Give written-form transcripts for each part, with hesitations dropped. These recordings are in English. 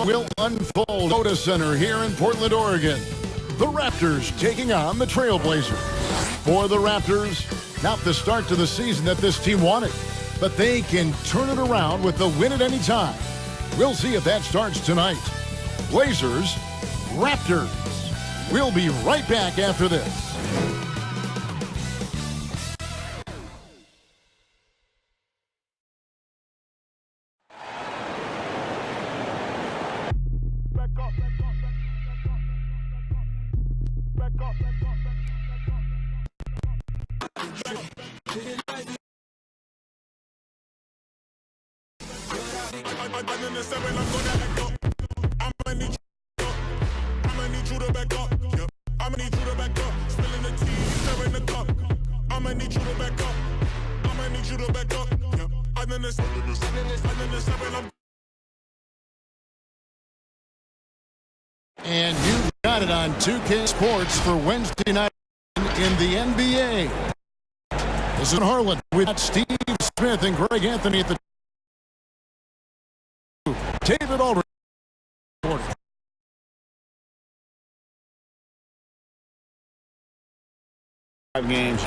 drama will unfold. Moda Center here in Portland, Oregon. The Raptors taking on the Trailblazers. For the Raptors, not the start to the season that this team wanted, but they can turn it around with the win at any time. We'll see if that starts tonight. Blazers, Raptors. We'll be right back after this. And you've got it on 2K Sports for Wednesday night in the NBA. This is Harlan with Steve Smith and Greg Anthony at the David Aldridge. 5 games.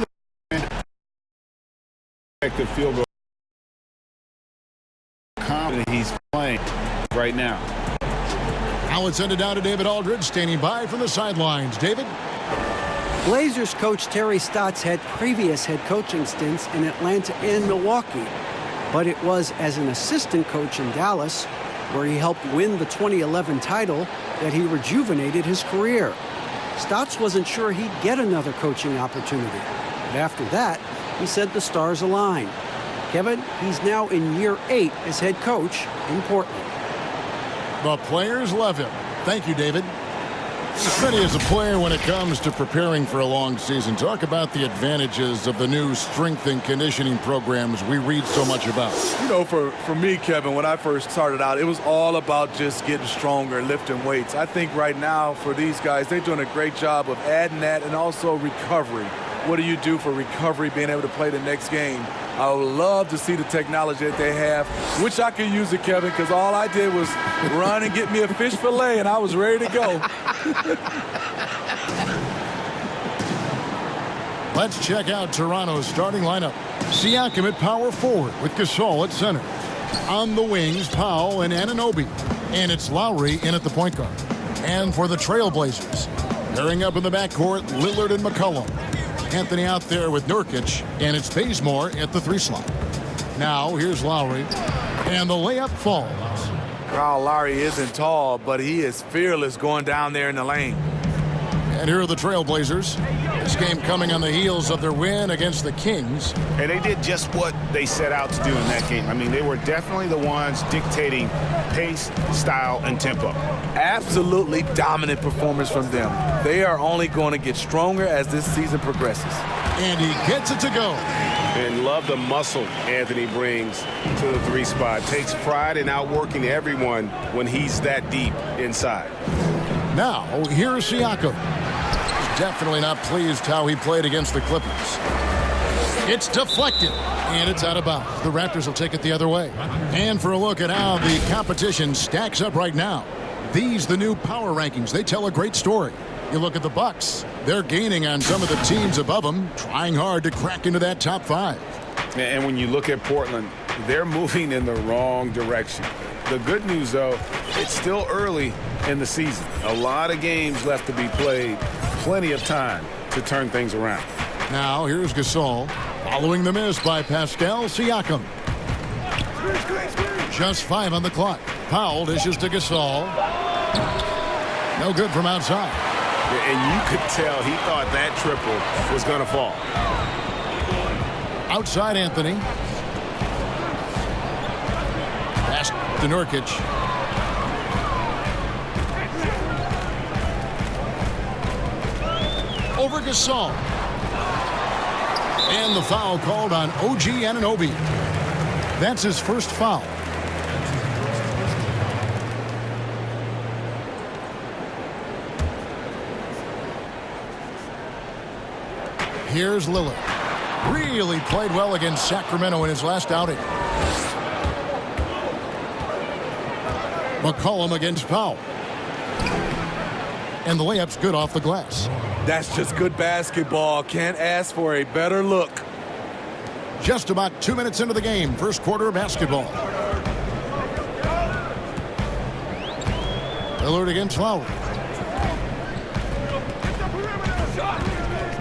Effective field goal. Confident he's playing right now. Now let's send it down to David Aldridge, standing by from the sidelines. David? Blazers coach Terry Stotts had previous head coaching stints in Atlanta and Milwaukee, but it was as an assistant coach in Dallas, where he helped win the 2011 title, that he rejuvenated his career. Stotts wasn't sure he'd get another coaching opportunity, but after that, he said the stars aligned. Kevin, he's now in year 8 as head coach in Portland. The players love him. Thank you, David. He's ready as a player when it comes to preparing for a long season. Talk about the advantages of the new strength and conditioning programs we read so much about. You know, for me, Kevin, when I first started out, it was all about just getting stronger, lifting weights. I think right now for these guys, they're doing a great job of adding that and also recovery. What do you do for recovery, being able to play the next game? I would love to see the technology that they have. Wish I could use it, Kevin, because all I did was run and get me a fish fillet, and I was ready to go. Let's check out Toronto's starting lineup. Siakam at power forward with Gasol at center. On the wings, Powell and Anunoby. And it's Lowry in at the point guard. And for the Trailblazers, pairing up in the backcourt, Lillard and McCollum. Anthony out there with Nurkic, and it's Bazemore at the 3 slot. Now, here's Lowry, and the layup falls. Kyle Lowry isn't tall, but he is fearless going down there in the lane. And here are the Trailblazers. This game coming on the heels of their win against the Kings. And they did just what they set out to do in that game. I mean, they were definitely the ones dictating pace, style, and tempo. Absolutely dominant performance from them. They are only going to get stronger as this season progresses. And he gets it to go. And love the muscle Anthony brings to the 3 spot. Takes pride in outworking everyone when he's that deep inside. Now, here's Siakam. He's definitely not pleased how he played against the Clippers. It's deflected, and it's out of bounds. The Raptors will take it the other way. And for a look at how the competition stacks up right now, these, the new power rankings, they tell a great story. You look at the Bucks, they're gaining on some of the teams above them, trying hard to crack into that top 5. And when you look at Portland, they're moving in the wrong direction. The good news, though, it's still early in the season. A lot of games left to be played. Plenty of time to turn things around. Now, here's Gasol, following the miss by Pascal Siakam. Just 5 on the clock. Powell dishes to Gasol. No good from outside. And you could tell he thought that triple was going to fall. Outside Anthony. Pass to Nurkic. Over Gasol. And the foul called on OG Anunoby. That's his first foul. Here's Lillard. Really played well against Sacramento in his last outing. McCollum against Powell. And the layup's good off the glass. That's just good basketball. Can't ask for a better look. Just about 2 minutes into the game, first quarter of basketball. Lillard against Lowry.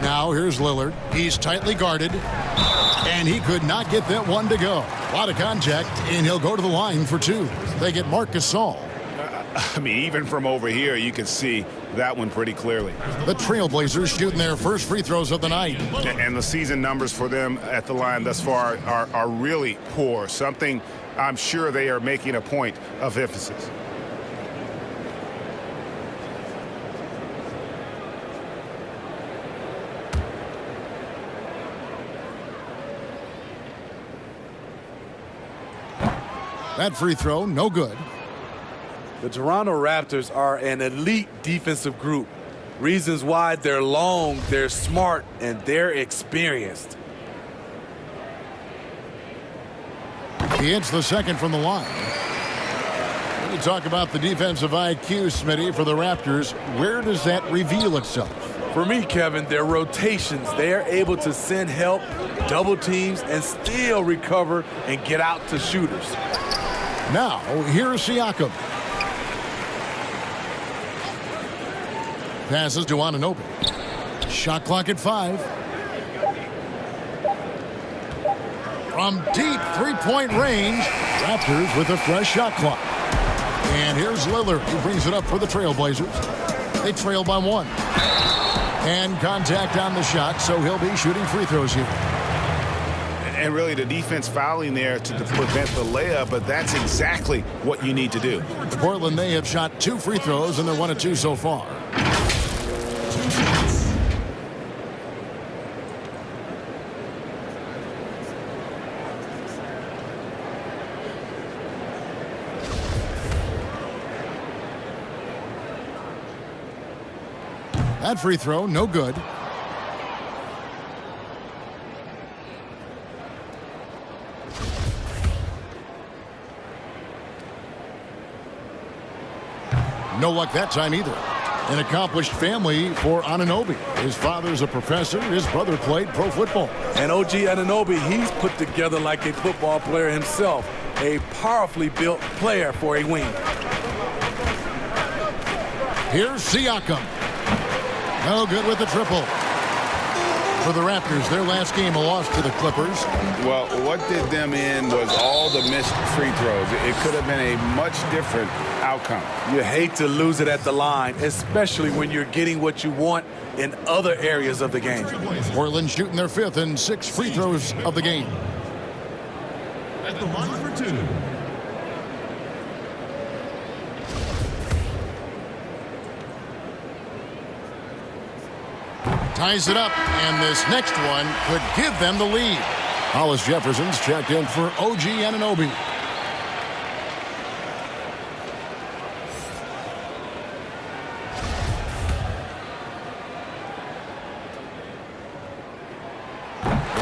Now here's Lillard. He's tightly guarded. And he could not get that one to go. A lot of contact, and he'll go to the line for two. They get Marc Gasol. I mean, even from over here, you can see that one pretty clearly. The Trailblazers shooting their first free throws of the night. And the season numbers for them at the line thus far are really poor. Something I'm sure they are making a point of emphasis. That free throw, no good. The Toronto Raptors are an elite defensive group. Reasons why: they're long, they're smart, and they're experienced. He hits the second from the line. When you talk about the defensive IQ, Smitty, for the Raptors, where does that reveal itself? For me, Kevin, their rotations. They are able to send help, double teams, and still recover and get out to shooters. Now, here's Siakam. Passes to Anunoby. Shot clock at 5. From deep three-point range, Raptors with a fresh shot clock. And here's Lillard, who brings it up for the Trailblazers. They trail by 1. And contact on the shot, so he'll be shooting free throws here. And really the defense fouling there to prevent the layup, but that's exactly what you need to do. Portland, they have shot 2 free throws, and they're 1 of 2 so far. That free throw, no good. No luck that time either. An accomplished family for Anunoby. His father's a professor. His brother played pro football. And OG Anunoby, he's put together like a football player himself. A powerfully built player for a wing. Here's Siakam. No good with the triple. For the Raptors, their last game, a loss to the Clippers. Well, what did them in was all the missed free throws. It could have been a much different outcome. You hate to lose it at the line, especially when you're getting what you want in other areas of the game. Portland shooting their 5th and 6 free throws of the game. At the line for 2. Ties it up, and this next one could give them the lead. Hollis Jefferson's checked in for OG Anunoby.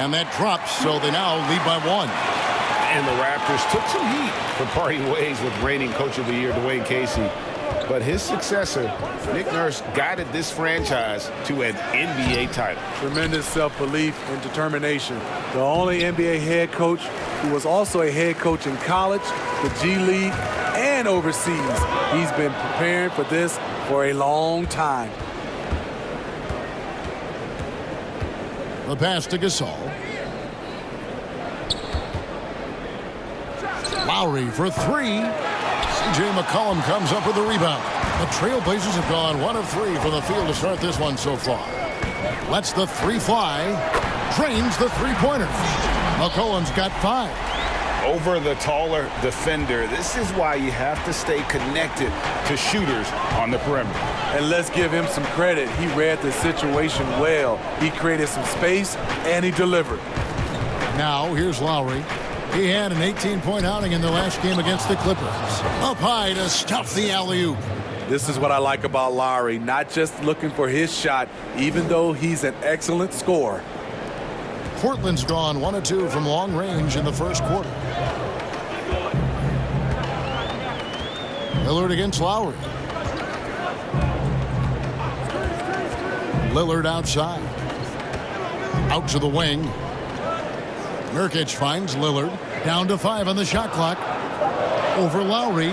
And that drops, so they now lead by 1. And the Raptors took some heat for parting ways with reigning Coach of the Year, Dwayne Casey. But his successor, Nick Nurse, guided this franchise to an NBA title. Tremendous self-belief and determination. The only NBA head coach who was also a head coach in college, the G League, and overseas. He's been preparing for this for a long time. The pass to Gasol. Lowry for 3. C.J. McCollum comes up with the rebound. The Trailblazers have gone 1 of 3 from the field to start this one so far. Lets the 3 fly. Drains the three-pointer. McCollum's got 5. Over the taller defender. This is why you have to stay connected to shooters on the perimeter. And let's give him some credit. He read the situation well. He created some space, and he delivered. Now, here's Lowry. He had an 18-point outing in the last game against the Clippers. Up high to stuff the alley-oop. This is what I like about Lowry. Not just looking for his shot, even though he's an excellent scorer. Portland's gone 1 of 2 from long range in the first quarter. Lillard against Lowry. Lillard outside. Out to the wing. Nurkic finds Lillard. Down to 5 on the shot clock. Over Lowry.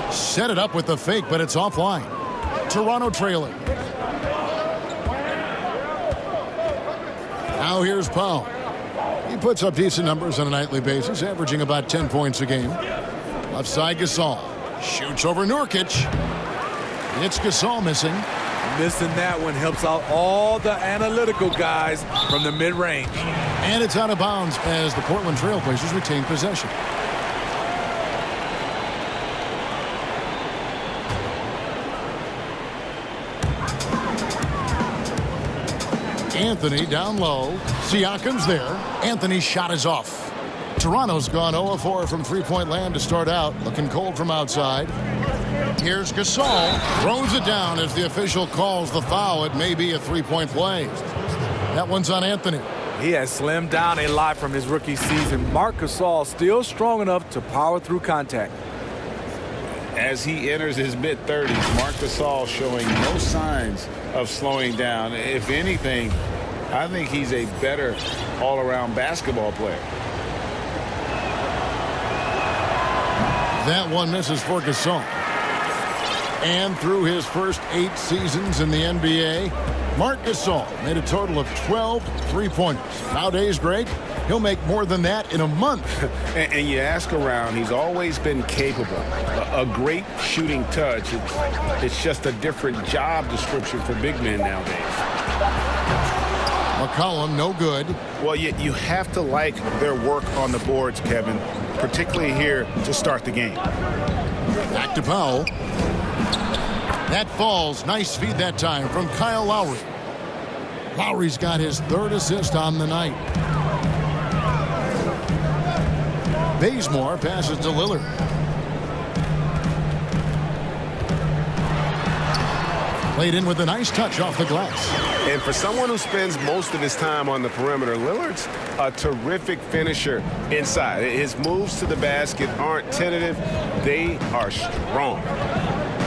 Set it up with the fake, but it's offline. Toronto trailing. Now here's Powell. He puts up decent numbers on a nightly basis, averaging about 10 points a game. Left side, Gasol. Shoots over Nurkic. It's Gasol missing. Missing that one helps out all the analytical guys from the mid-range. And it's out of bounds as the Portland Trail Blazers retain possession. Anthony down low. Siakam's there. Anthony's shot is off. Toronto's gone 0-4 from three-point land to start out. Looking cold from outside. Here's Gasol. Throws it down as the official calls the foul. It may be a three-point play. That one's on Anthony. He has slimmed down a lot from his rookie season. Marc Gasol still strong enough to power through contact. As he enters his mid-30s, Marc Gasol showing no signs of slowing down. If anything, I think he's a better all-around basketball player. That one misses for Gasol. And through his first 8 seasons in the NBA, Marc Gasol made a total of 12 three-pointers. Nowadays, Greg, he'll make more than that in a month. And you ask around, he's always been capable. A great shooting touch. It's just a different job description for big men nowadays. McCollum, no good. Well, you have to like their work on the boards, Kevin, particularly here to start the game. Back to Powell. That falls. Nice feed that time from Kyle Lowry. Lowry's got his 3rd assist on the night. Bazemore passes to Lillard. Played in with a nice touch off the glass. And for someone who spends most of his time on the perimeter, Lillard's a terrific finisher inside. His moves to the basket aren't tentative. They are strong.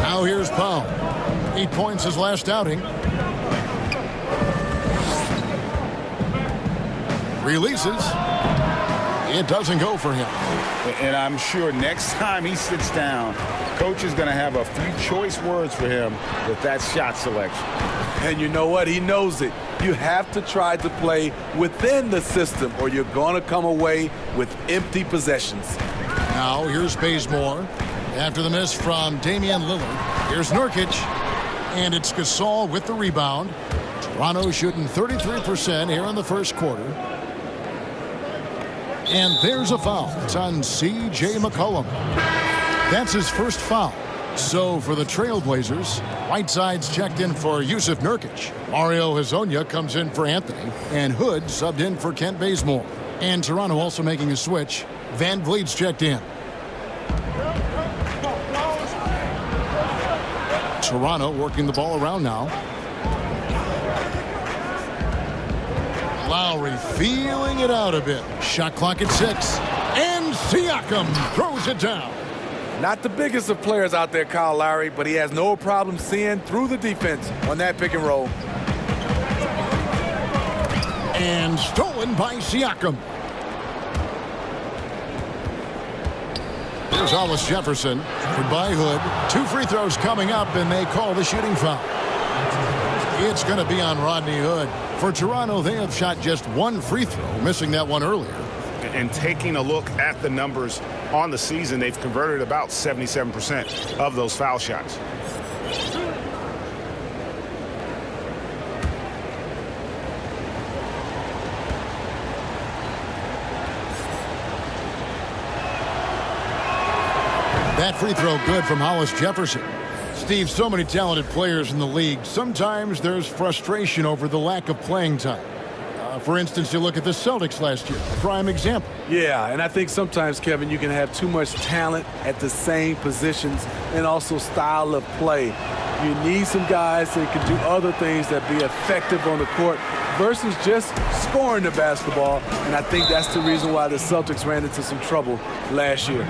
Now here's Powell. 8 points his last outing. Releases. It doesn't go for him. And I'm sure next time he sits down, coach is going to have a few choice words for him with that shot selection. And you know what? He knows it. You have to try to play within the system or you're going to come away with empty possessions. Now here's Bazemore. After the miss from Damian Lillard, here's Nurkic. And it's Gasol with the rebound. Toronto shooting 33% here in the first quarter. And there's a foul. It's on C.J. McCollum. That's his first foul. So for the Trailblazers, Whiteside's checked in for Yusuf Nurkic. Mario Hezonja comes in for Anthony. And Hood subbed in for Kent Bazemore. And Toronto also making a switch. Van Vliet's checked in. Toronto working the ball around now. Lowry feeling it out a bit. Shot clock at 6. And Siakam throws it down. Not the biggest of players out there, Kyle Lowry, but he has no problem seeing through the defense on that pick and roll. And stolen by Siakam. Here's Hollis Jefferson. Goodbye, Hood. 2 free throws coming up, and they call the shooting foul. It's going to be on Rodney Hood. For Toronto, they have shot just 1 free throw, missing that one earlier. And taking a look at the numbers on the season, they've converted about 77% of those foul shots. That free throw good from Hollis Jefferson. Steve, so many talented players in the league. Sometimes there's frustration over the lack of playing time. For instance, you look at the Celtics last year, a prime example. Yeah, and I think sometimes, Kevin, you can have too much talent at the same positions and also style of play. You need some guys that can do other things that be effective on the court versus just scoring the basketball. And I think that's the reason why the Celtics ran into some trouble last year.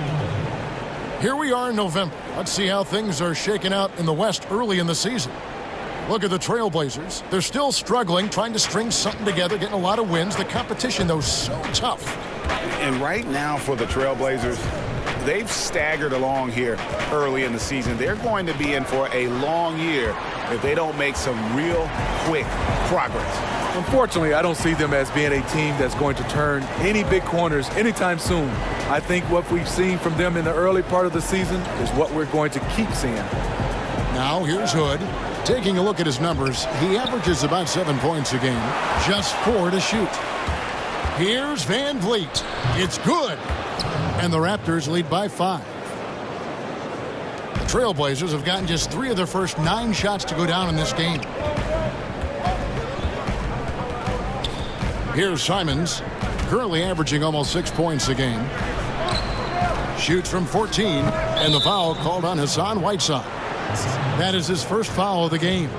Here we are in November. Let's see how things are shaking out in the West early in the season. Look at the Trailblazers. They're still struggling, trying to string something together, getting a lot of wins. The competition, though, so tough. And right now for the Trailblazers, they've staggered along here early in the season. They're going to be in for a long year if they don't make some real quick progress. Unfortunately, I don't see them as being a team that's going to turn any big corners anytime soon. I think what we've seen from them in the early part of the season is what we're going to keep seeing. Now here's Hood. Taking a look at his numbers, he averages about 7 points a game, just 4 to shoot. Here's Van Vliet. It's good. And the Raptors lead by 5. The Trailblazers have gotten just 3 of their first 9 shots to go down in this game. Here's Simons, currently averaging almost 6 points a game. Shoots from 14, and the foul called on Hassan Whiteside. That is his first foul of the game.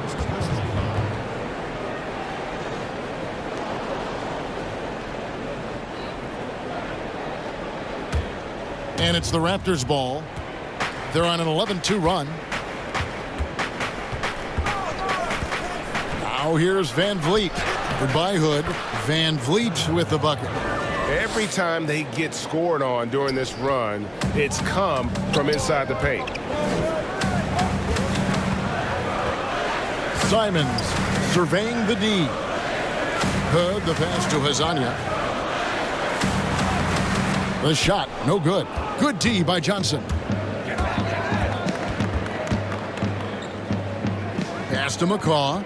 And it's the Raptors' ball. They're on an 11-2 run. Now here's Van Vliet. Goodbye, Hood. Van Vliet with the bucket. Every time they get scored on during this run, it's come from inside the paint. Simons surveying the D. Hood, the pass to Hazanya. The shot, no good. Good D by Johnson. Pass to McCaw.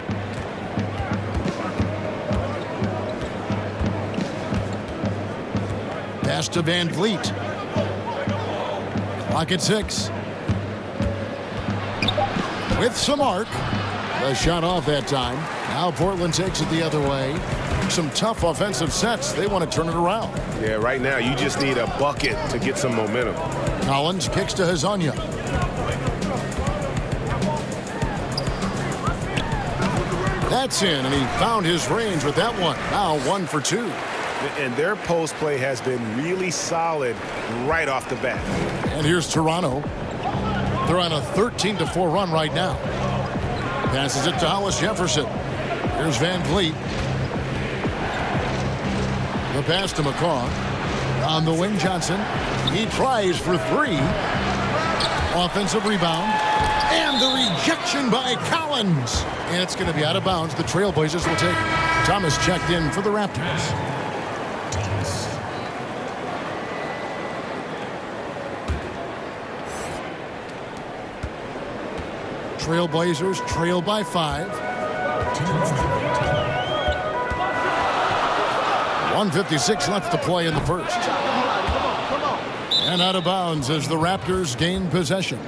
Pass to Van Vliet. Clock at 6. With some arc. The shot off that time. Now Portland takes it the other way. Some tough offensive sets. They want to turn it around. Yeah, right now you just need a bucket to get some momentum. Collins kicks to Hazanya. That's in, and he found his range with that one. Now 1 for 2. And their post play has been really solid right off the bat. And here's Toronto. They're on a 13-4 run right now. Passes it to Hollis Jefferson. Here's Van Vliet. The pass to McCaw. On the wing, Johnson. He tries for 3. Offensive rebound. And the rejection by Collins. And it's going to be out of bounds. The Trailblazers will take it. Thomas checked in for the Raptors. Trailblazers trail by 5. 1:56 left to play in the first. And out of bounds as the Raptors gain possession.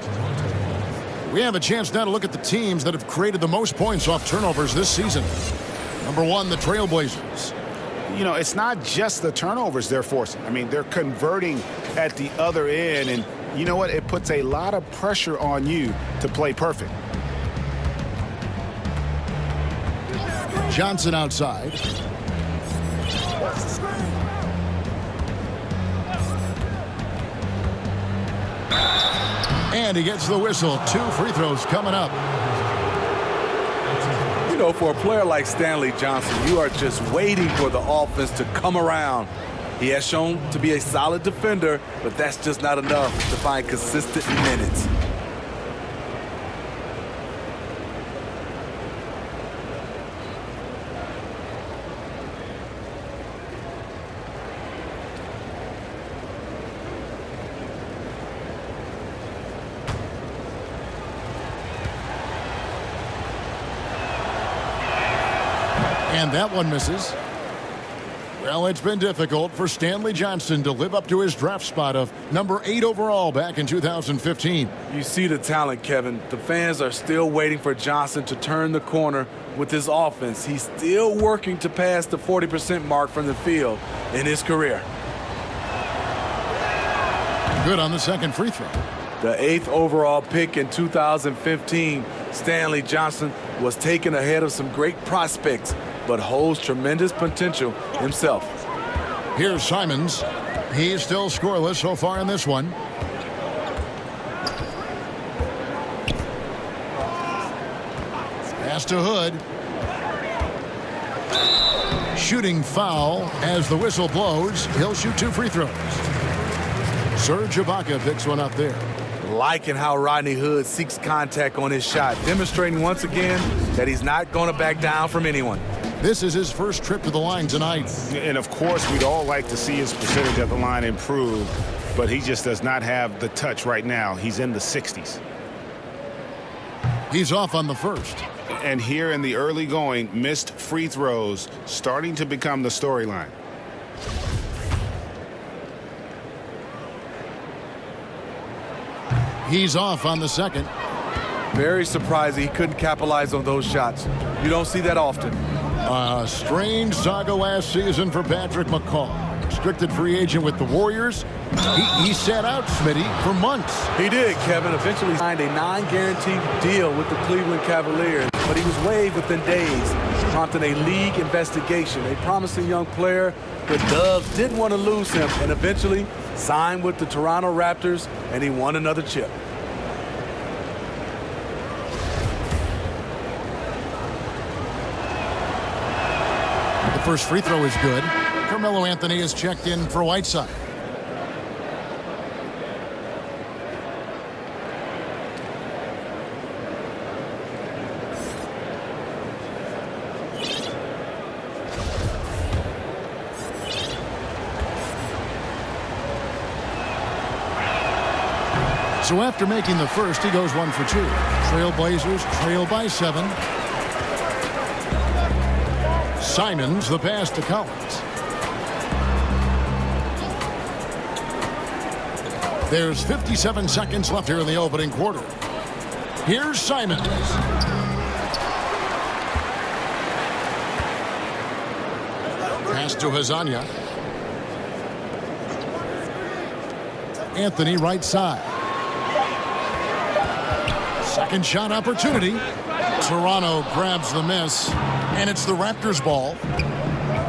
We have a chance now to look at the teams that have created the most points off turnovers this season. Number 1, the Trailblazers. You know, it's not just the turnovers they're forcing. I mean, they're converting at the other end, and you know what? It puts a lot of pressure on you to play perfect. Johnson outside. And he gets the whistle. 2 free throws coming up. You know, for a player like Stanley Johnson, you are just waiting for the offense to come around. He has shown to be a solid defender, but that's just not enough to find consistent minutes. And that one misses. Well, it's been difficult for Stanley Johnson to live up to his draft spot of number 8 overall back in 2015. You see the talent, Kevin. The fans are still waiting for Johnson to turn the corner with his offense. He's still working to pass the 40% mark from the field in his career. Good on the second free throw. The 8th overall pick in 2015, Stanley Johnson was taken ahead of some great prospects, but holds tremendous potential himself. Here's Simons. He's still scoreless so far in this one. Pass to Hood. Shooting foul as the whistle blows. He'll shoot 2 free throws. Serge Ibaka picks one up there. Liking how Rodney Hood seeks contact on his shot, demonstrating once again that he's not going to back down from anyone. This is his first trip to the line tonight. And, of course, we'd all like to see his percentage at the line improve, but he just does not have the touch right now. He's in the 60s. He's off on the first. And here in the early going, missed free throws starting to become the storyline. He's off on the second. Very surprised he couldn't capitalize on those shots. You don't see that often. A strange saga last season for Patrick McCaw. Restricted free agent with the Warriors. He sat out Smitty for months. He did, Kevin. Eventually signed a non-guaranteed deal with the Cleveland Cavaliers, but he was waived within days, prompting a league investigation. A promising young player, the Dubs didn't want to lose him, and eventually signed with the Toronto Raptors, and he won another chip. The first free throw is good. Carmelo Anthony is checked in for Whiteside. So after making the first, he goes 1 for 2. Trailblazers trail by 7. Simons the pass to Collins. There's 57 seconds left here in the opening quarter. Here's Simons. Pass to Hazanya. Anthony right side. Second shot opportunity. Toronto grabs the miss, and it's the Raptors' ball.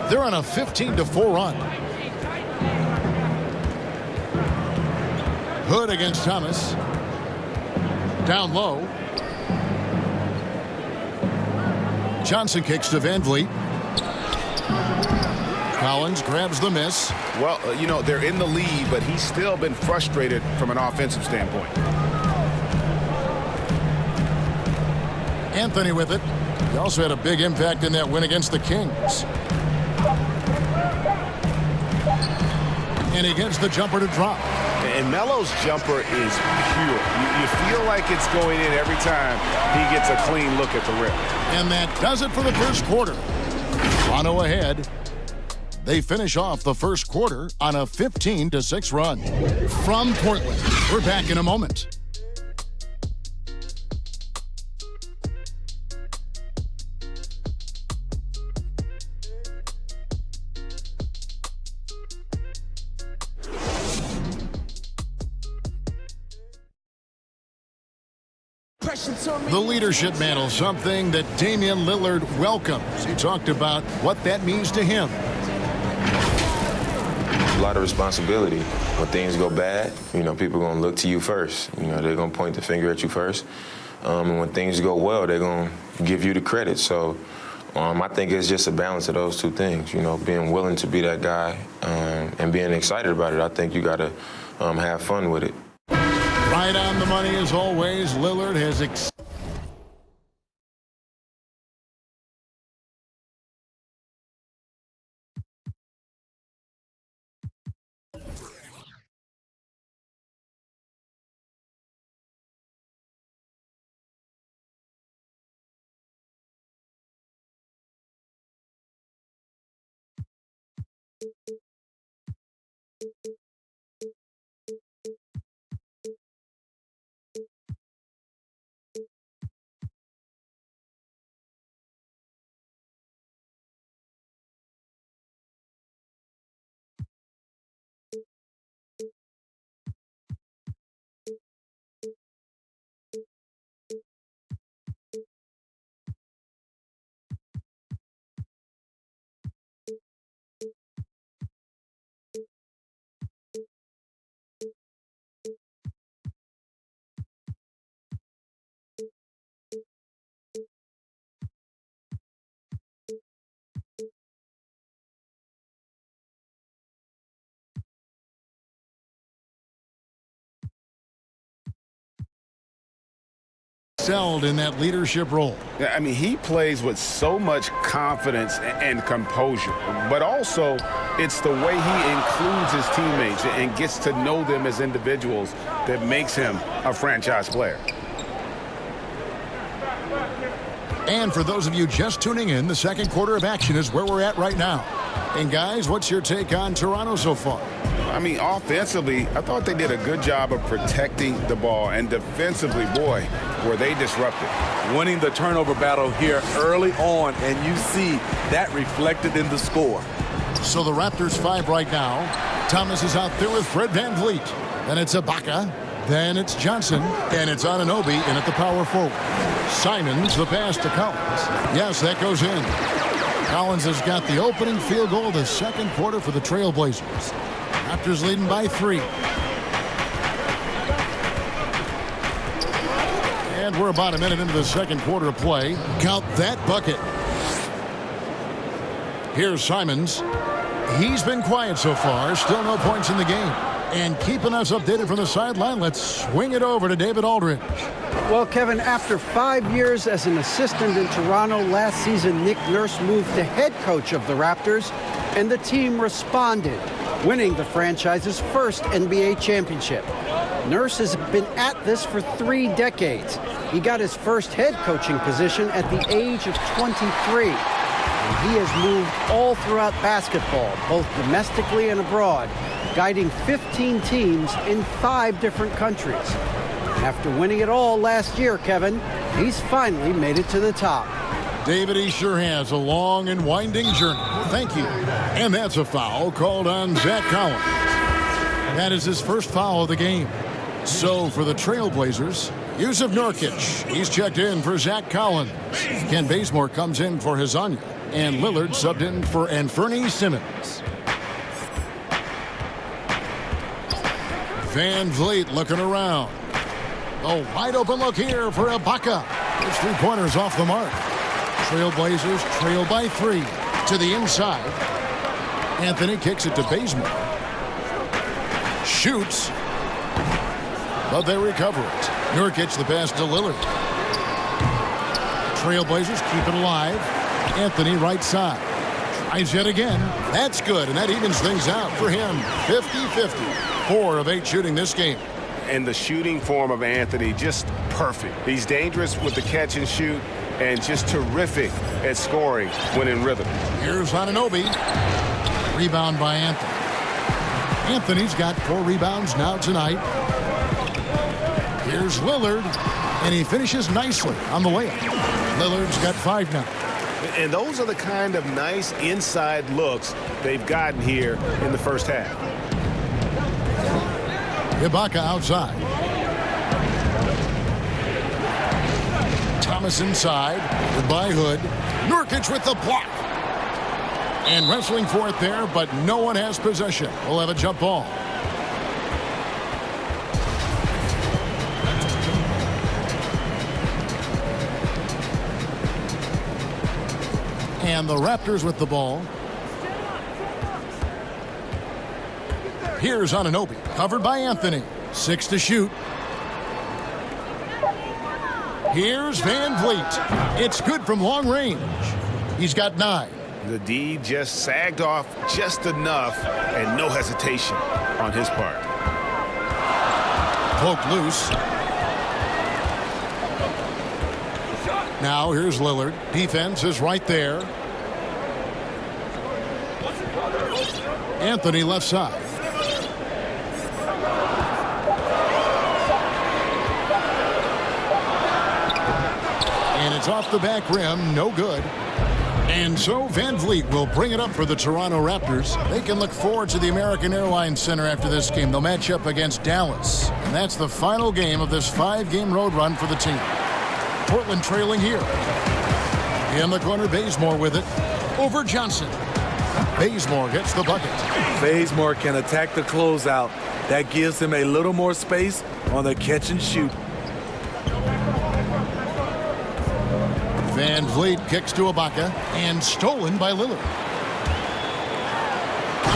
They're on a 15-4 run. Hood against Thomas. Down low. Johnson kicks to Van Vliet. Collins grabs the miss. Well, you know, they're in the lead, but he's still been frustrated from an offensive standpoint. Anthony with it. He also had a big impact in that win against the Kings. And he gets the jumper to drop. And Melo's jumper is pure. You feel like it's going in every time he gets a clean look at the rim. And that does it for the first quarter. Toronto ahead. They finish off the first quarter on a 15-6 run. From Portland, we're back in a moment. The leadership mantle, something that Damian Lillard welcomes. He talked about what that means to him. A lot of responsibility. When things go bad, you know, people are going to look to you first. You know, they're going to point the finger at you first. And when things go well, they're going to give you the credit. So I think it's just a balance of those two things, you know, being willing to be that guy and being excited about it. I think you got to have fun with it. Right on the money as always. Lillard has excelled in that leadership role. Yeah, I mean, he plays with so much confidence and composure, but also it's the way he includes his teammates and gets to know them as individuals that makes him a franchise player. And for those of you just tuning in, the second quarter of action is where we're at right now. And guys, what's your take on Toronto so far? I mean, offensively, I thought they did a good job of protecting the ball, and defensively, boy, were they disruptive. Winning the turnover battle here early on, and you see that reflected in the score. So the Raptors 5 right now. Thomas is out there with Fred VanVleet. Then it's Ibaka. Then it's Johnson. And it's Anunoby in at the power forward. Simons, the pass to Collins. Yes, that goes in. Collins has got the opening field goal of the second quarter for the Trailblazers. Raptors leading by 3. And we're about a minute into the second quarter of play. Count that bucket. Here's Simons. He's been quiet so far. Still no points in the game. And keeping us updated from the sideline, let's swing it over to David Aldridge. Well, Kevin, after 5 years as an assistant in Toronto, last season Nick Nurse moved to head coach of the Raptors, and the team responded, winning the franchise's first NBA championship. Nurse has been at this for 3 decades. He got his first head coaching position at the age of 23. And he has moved all throughout basketball, both domestically and abroad, guiding 15 teams in 5 different countries. After winning it all last year, Kevin, he's finally made it to the top. David, he sure has a long and winding journey. Thank you. And that's a foul called on Zach Collins. That is his first foul of the game. So for the Trailblazers, Jusuf Nurkic. He's checked in for Zach Collins. Ken Bazemore comes in for Hezonja. And Lillard subbed in for Anfernee Simons. VanVleet looking around. A wide open look here for Ibaka. His 3-pointers off the mark. Trailblazers trail by 3 to the inside. Anthony kicks it to Bazemore. Shoots. But they recover it. Nurkic the pass to Lillard. Trailblazers keep it alive. Anthony right side. Tries yet again. That's good, and that evens things out for him. 50-50. 4 of 8 shooting this game. And the shooting form of Anthony, just perfect. He's dangerous with the catch and shoot and just terrific at scoring when in rhythm. Here's Anunoby. Rebound by Anthony. Anthony's got 4 rebounds now tonight. Here's Lillard, and he finishes nicely on the layup. Lillard's got 5 now. And those are the kind of nice inside looks they've gotten here in the first half. Ibaka outside. Thomas inside. Goodbye Hood. Nurkic with the block. And wrestling for it there, but no one has possession. We'll have a jump ball. And the Raptors with the ball. Here's Anunoby, covered by Anthony. 6 to shoot. Here's VanVleet. It's good from long range. He's got 9. The D just sagged off just enough and no hesitation on his part. Poked loose. Now here's Lillard. Defense is right there. Anthony left side. And it's off the back rim. No good. And so VanVleet will bring it up for the Toronto Raptors. They can look forward to the American Airlines Center after this game. They'll match up against Dallas. And that's the final game of this 5-game road run for the team. Portland trailing here. In the corner, Bazemore with it. Over Johnson. Bazemore gets the bucket. Bazemore can attack the closeout. That gives him a little more space on the catch and shoot. VanVleet kicks to Ibaka and stolen by Lillard.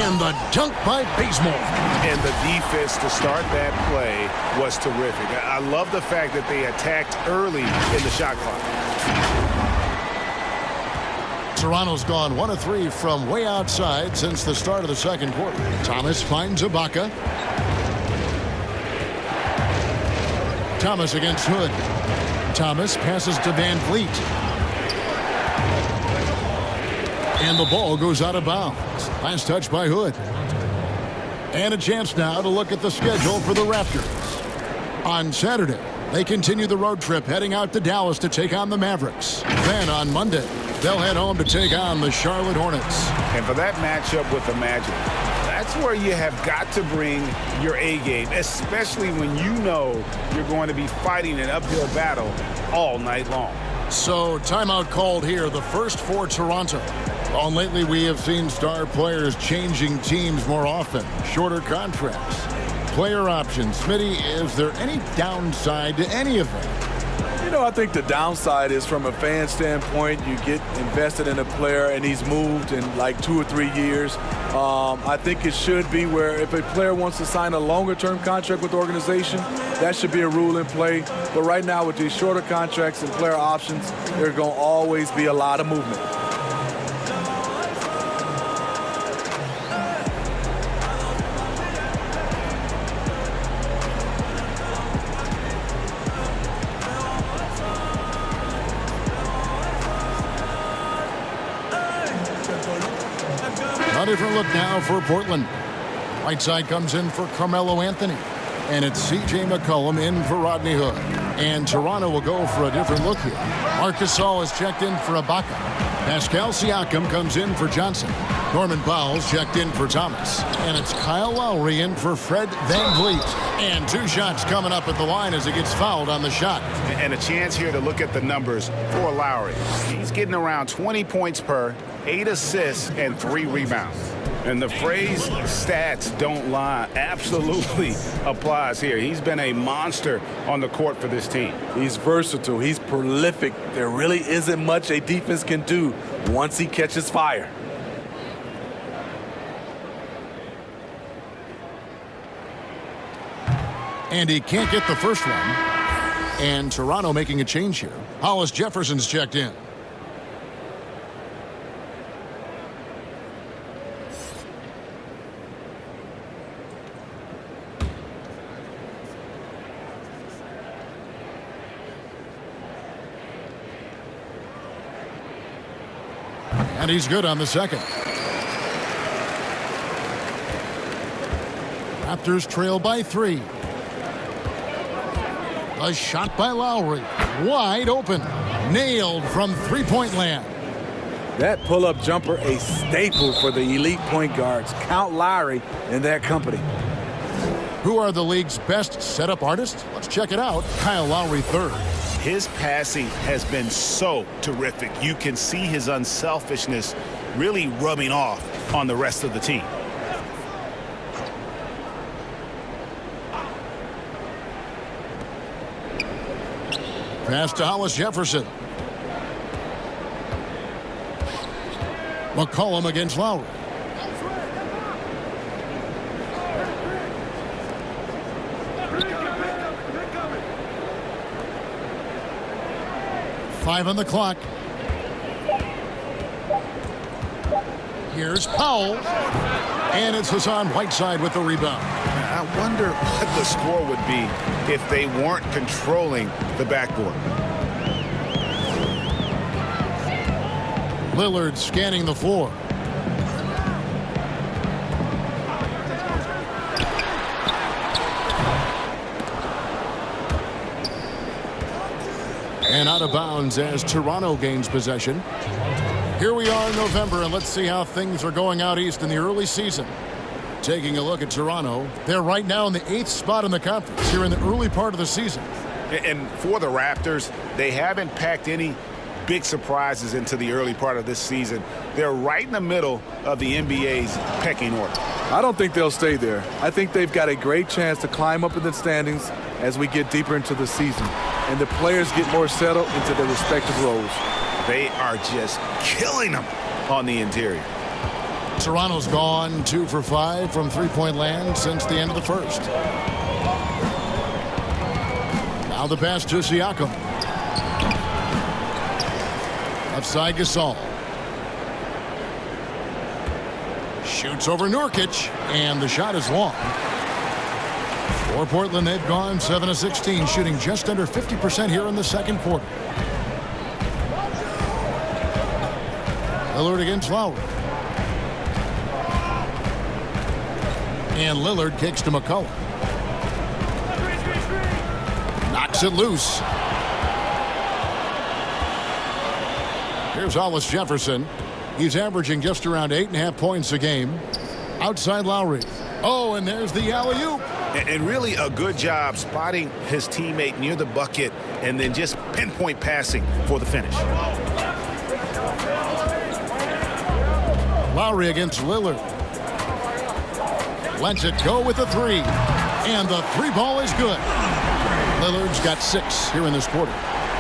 And the dunk by Bazemore. And the defense to start that play was terrific. I love the fact that they attacked early in the shot clock. Toronto's gone 1 of 3 from way outside since the start of the second quarter. Thomas finds Ibaka. Thomas against Hood. Thomas passes to Van Vliet. And the ball goes out of bounds. Last touch by Hood. And a chance now to look at the schedule for the Raptors. On Saturday, they continue the road trip heading out to Dallas to take on the Mavericks. Then on Monday, they'll head home to take on the Charlotte Hornets. And for that matchup with the Magic, that's where you have got to bring your A game, especially when you know you're going to be fighting an uphill battle all night long. So timeout called here, the first for Toronto. Well, lately we have seen star players changing teams more often, shorter contracts, player options. Smitty, is there any downside to any of that? You know, I think the downside is from a fan standpoint, you get invested in a player and he's moved in like 2 or 3 years. I think it should be where if a player wants to sign a longer-term contract with the organization, that should be a rule in play. But right now with these shorter contracts and player options, there's going to always be a lot of movement. A different look now for Portland. Whiteside comes in for Carmelo Anthony. And it's C.J. McCollum in for Rodney Hood. And Toronto will go for a different look here. Marcus Gasol is checked in for Ibaka. Pascal Siakam comes in for Johnson. Norman Powell's checked in for Thomas. And it's Kyle Lowry in for Fred VanVleet. And 2 shots coming up at the line as he gets fouled on the shot. And a chance here to look at the numbers for Lowry. He's getting around 20 points per, 8 assists, and 3 rebounds. And the phrase stats don't lie absolutely applies here. He's been a monster on the court for this team. He's versatile. He's prolific. There really isn't much a defense can do once he catches fire. And he can't get the first one. And Toronto making a change here. Hollis Jefferson's checked in. And he's good on the second. Raptors trail by 3. A shot by Lowry. Wide open. Nailed from three-point land. That pull-up jumper, a staple for the elite point guards. Count Lowry in their company. Who are the league's best setup artists? Let's check it out. Kyle Lowry third. His passing has been so terrific. You can see his unselfishness really rubbing off on the rest of the team. Pass to Hollis Jefferson. McCollum against Lowry. Five on the clock. Here's Powell. And it's Hassan Whiteside with the rebound. I wonder what the score would be if they weren't controlling the backboard. Lillard scanning the floor. And out of bounds as Toronto gains possession. Here we are in November, and let's see how things are going out east in the early season. Taking a look at Toronto, they're right now in the 8th spot in the conference here in the early part of the season. And for the Raptors, they haven't packed any big surprises into the early part of this season. They're right in the middle of the NBA's pecking order. I don't think they'll stay there. I think they've got a great chance to climb up in the standings as we get deeper into the season and the players get more settled into their respective roles. They are just killing them on the interior. Toronto's gone 2 for 5 from three-point land since the end of the first. Now the pass to Siakam. Left side Gasol. Shoots over Nurkic, and the shot is long. For Portland, they've gone 7 of 16, shooting just under 50% here in the second quarter. Lillard against Lowry. And Lillard kicks to McCollum. Knocks it loose. Here's Hollis Jefferson. He's averaging just around 8.5 points a game. Outside Lowry. Oh, and there's the alley-oop. And really a good job spotting his teammate near the bucket and then just pinpoint passing for the finish. Lowry against Lillard. Lets it go with the three. And the three ball is good. Lillard's got 6 here in this quarter.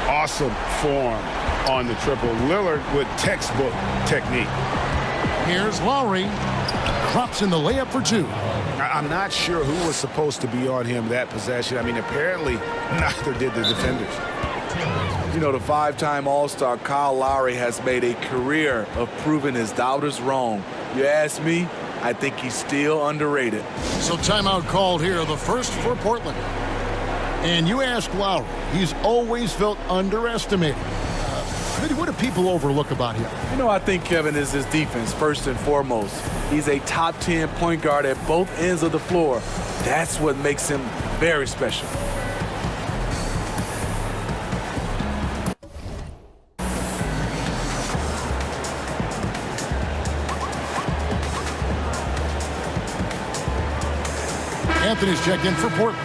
Awesome form on the triple. Lillard with textbook technique. Here's Lowry. Drops in the layup for 2. I'm not sure who was supposed to be on him that possession. I mean, apparently neither did the defenders. You know, the 5-time All-Star Kyle Lowry has made a career of proving his doubters wrong. You ask me, I think he's still underrated. So timeout called here, the first for Portland. And you ask Lowry, he's always felt underestimated. What do people overlook about him? You know, I think, Kevin, is his defense, first and foremost. He's a top 10 point guard at both ends of the floor. That's what makes him very special. Anthony's checked in for Portland.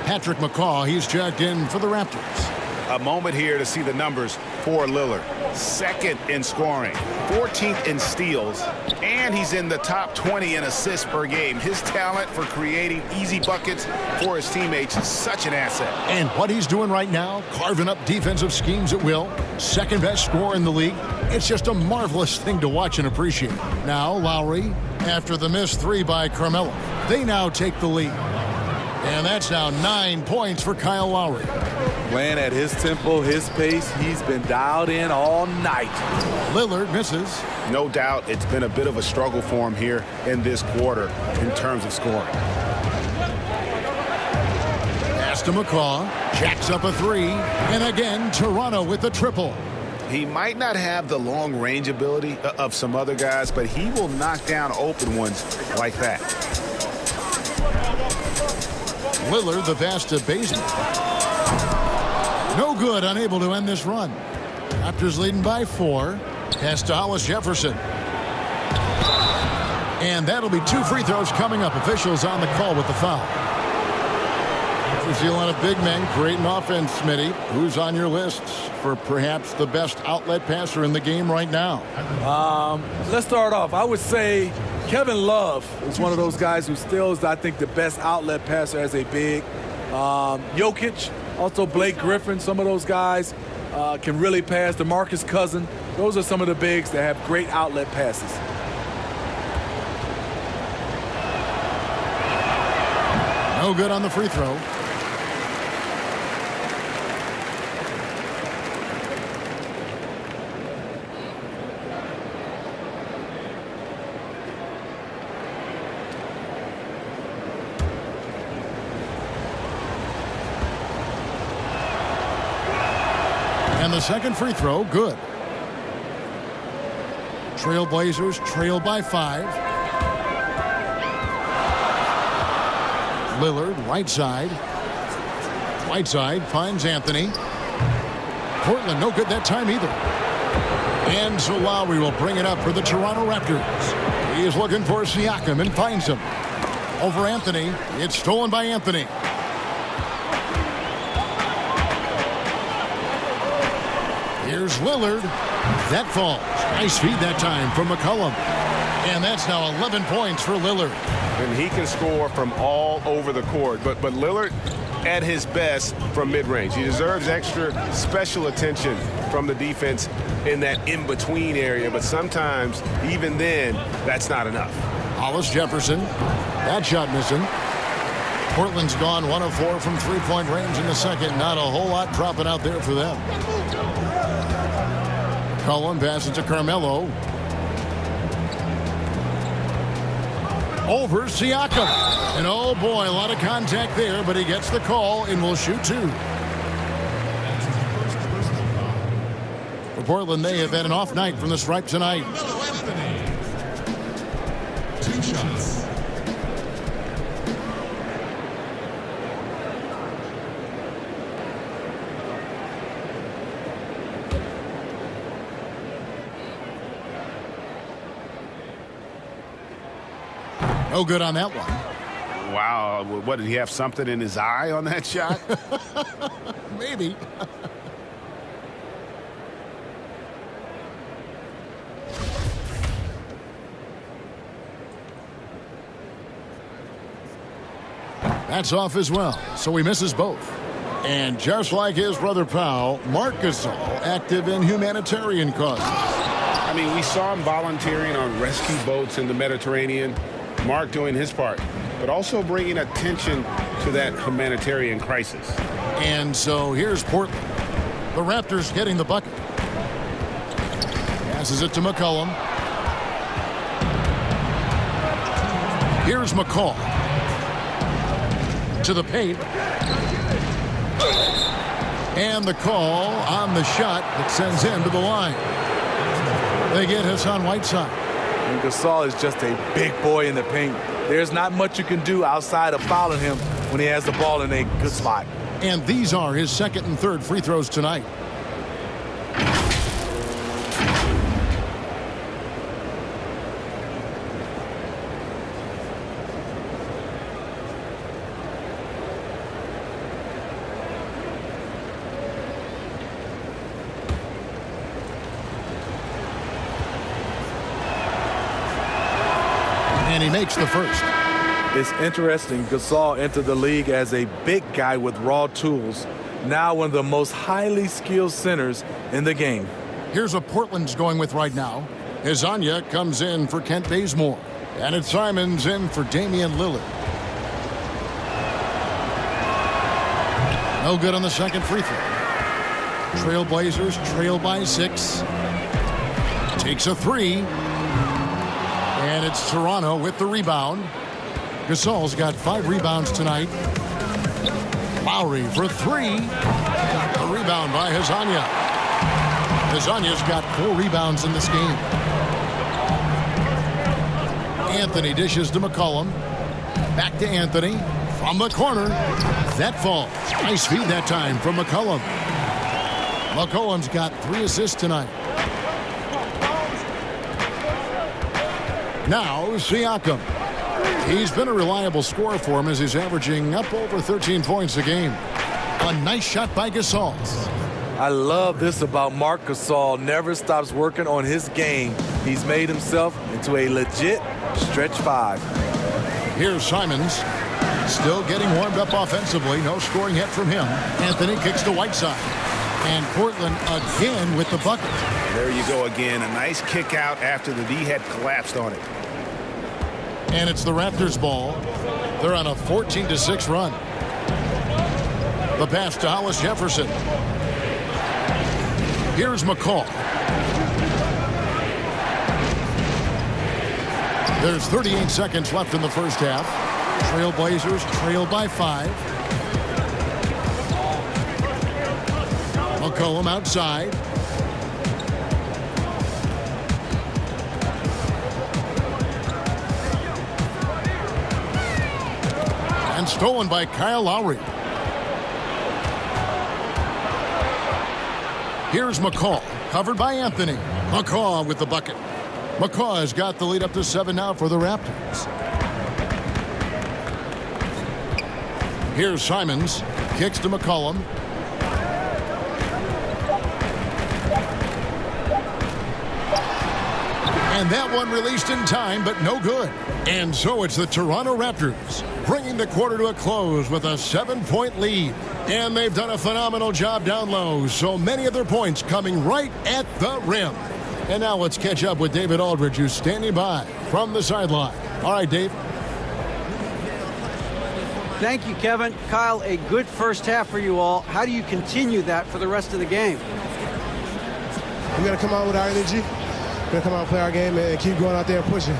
Patrick McCaw, he's checked in for the Raptors. A moment here to see the numbers for Lillard. 2nd in scoring, 14th in steals, and he's in the top 20 in assists per game. His talent for creating easy buckets for his teammates is such an asset. And what he's doing right now, carving up defensive schemes at will, second best scorer in the league. It's just a marvelous thing to watch and appreciate. Now Lowry, after the missed 3 by Carmelo, they now take the lead. And that's now 9 points for Kyle Lowry. Playing at his tempo, his pace, he's been dialed in all night. Lillard misses. No doubt it's been a bit of a struggle for him here in this quarter in terms of scoring. Pass to McCaw. Jacks up a 3. And again, Toronto with the triple. He might not have the long range ability of some other guys, but he will knock down open ones like that. Lillard, the pass to Bazemore. No good, unable to end this run. Raptors leading by 4. Pass to Hollis Jefferson. And that'll be 2 free throws coming up. Officials on the call with the foul. We're seeing a lot of big men creating offense, Smitty. Who's on your list for perhaps the best outlet passer in the game right now? Let's start off. I would say Kevin Love is one of those guys who still is, I think, the best outlet passer as a big. Jokic, also Blake Griffin, some of those guys can really pass. DeMarcus Cousins, those are some of the bigs that have great outlet passes. No good on the free throw. And the second free throw, good. Trailblazers trail by 5. Lillard, right side. Whiteside finds Anthony. Portland, no good that time either. And so Lowry will bring it up for the Toronto Raptors. He is looking for Siakam and finds him. Over Anthony. It's stolen by Anthony. Here's Lillard. That falls. Nice feed that time from McCollum. And that's now 11 points for Lillard. And he can score from all over the court. But Lillard, at his best from mid-range. He deserves extra special attention from the defense in that in-between area, but sometimes, even then, that's not enough. Hollis Jefferson. That shot missing. Portland's gone 1 of 4 from three-point range in the second. Not a whole lot dropping out there for them. Cullen passes to Carmelo. Over Siakam. And oh boy, a lot of contact there, but he gets the call and will shoot 2. For Portland, they have had an off night from the stripe tonight. Carmelo Anthony. 2 shots. No good on that one. Wow, what, did he have something in his eye on that shot? Maybe. That's off as well, so he misses both. And just like his brother Powell, Marc Gasol active in humanitarian causes. I mean, we saw him volunteering on rescue boats in the Mediterranean. Mark doing his part, but also bringing attention to that humanitarian crisis. And so here's Portland. The Raptors getting the bucket. Passes it to McCollum. Here's McCall. To the paint. And the call on the shot that sends him to the line. They get Hassan Whiteside. And Gasol is just a big boy in the paint. There's not much you can do outside of fouling him when he has the ball in a good spot. And these are his second and third free throws tonight. And he makes the first. It's interesting. Gasol entered the league as a big guy with raw tools. Now one of the most highly skilled centers in the game. Here's what Portland's going with right now. Hezonja comes in for Kent Bazemore. And it's Simons in for Damian Lillard. No good on the second free throw. Trailblazers trail by 6. Takes a 3. And it's Toronto with the rebound. Gasol's got 5 rebounds tonight. Lowry for 3. A rebound by Hezonja. Hezonja's got 4 rebounds in this game. Anthony dishes to McCollum. Back to Anthony. From the corner. That falls. Nice feed that time from McCollum. McCollum's got 3 assists tonight. Now, Siakam. He's been a reliable scorer for him as he's averaging up over 13 points a game. A nice shot by Gasol. I love this about Marc Gasol. Never stops working on his game. He's made himself into a legit stretch 5. Here's Simons. Still getting warmed up offensively. No scoring yet from him. Anthony kicks to Whiteside. And Portland again with the bucket. There you go again. A nice kick out after the D had collapsed on it. And it's the Raptors' ball. They're on a 14-6 run. The pass to Hollis Jefferson. Here's McCall. There's 38 seconds left in the first half. Trailblazers trail by 5. McCollum outside. And stolen by Kyle Lowry. Here's McCall, covered by Anthony. McCaw with the bucket. McCaw has got the lead up to 7 now for the Raptors. Here's Simons, kicks to McCollum. And that one released in time, but no good. And so it's the Toronto Raptors bringing the quarter to a close with a 7-point lead. And they've done a phenomenal job down low, so many of their points coming right at the rim. And now let's catch up with David Aldridge, who's standing by from the sideline. All right, Dave. Thank you, Kevin. Kyle, a good first half for you all. How do you continue that for the rest of the game? We got to come out with our energy. We're going to come out and play our game and keep going out there and pushing.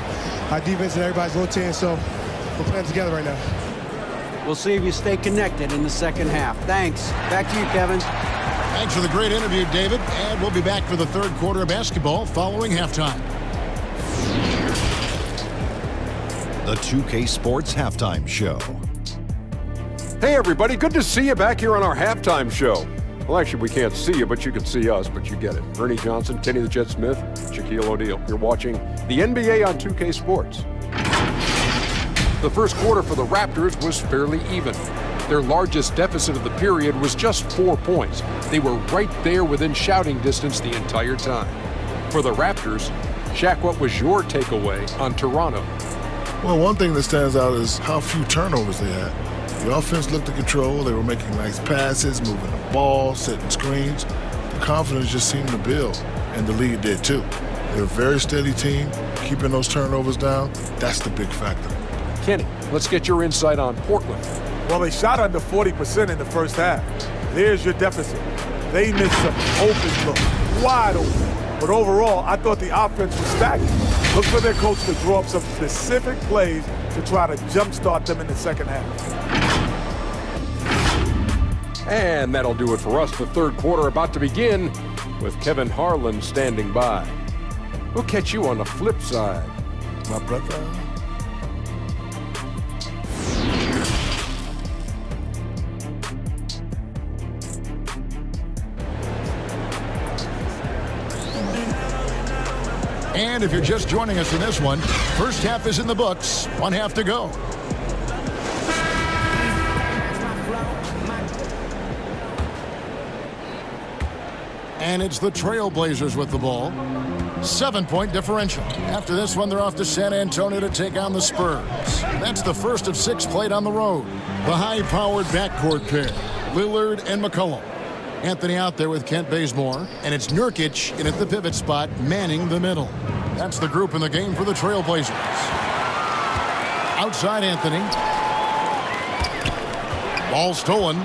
Our defense and everybody's rotating, so we're playing together right now. We'll see if you stay connected in the second half. Thanks. Back to you, Kevin. Thanks for the great interview, David. And we'll be back for the third quarter of basketball following halftime. The 2K Sports Halftime Show. Hey, everybody. Good to see you back here on our halftime show. Well, actually, we can't see you, but you can see us, but you get it. Ernie Johnson, Kenny the Jet Smith, Shaquille O'Neal. You're watching the NBA on 2K Sports. The first quarter for the Raptors was fairly even. Their largest deficit of the period was just 4 points. They were right there within shouting distance the entire time. For the Raptors, Shaq, what was your takeaway on Toronto? Well, one thing that stands out is how few turnovers they had. The offense looked in control. They were making nice passes, moving the ball, setting screens. The confidence just seemed to build, and the lead did too. They're a very steady team, keeping those turnovers down. That's the big factor. Kenny, let's get your insight on Portland. Well, they shot under 40% in the first half. There's your deficit. They missed some open looks, wide open. But overall, I thought the offense was stagnant. Look for their coach to draw up some specific plays to try to jumpstart them in the second half. And that'll do it for us. The third quarter about to begin with Kevin Harlan standing by. We'll catch you on the flip side. My brother. And if you're just joining us in this one, first half is in the books. 1 half to go. And it's the Trailblazers with the ball. 7-point differential. After this one, they're off to San Antonio to take on the Spurs. That's the first of 6 played on the road. The high-powered backcourt pair, Lillard and McCollum. Anthony out there with Kent Bazemore, and it's Nurkic in at the pivot spot, manning the middle. That's the group in the game for the Trailblazers. Outside Anthony. Ball stolen.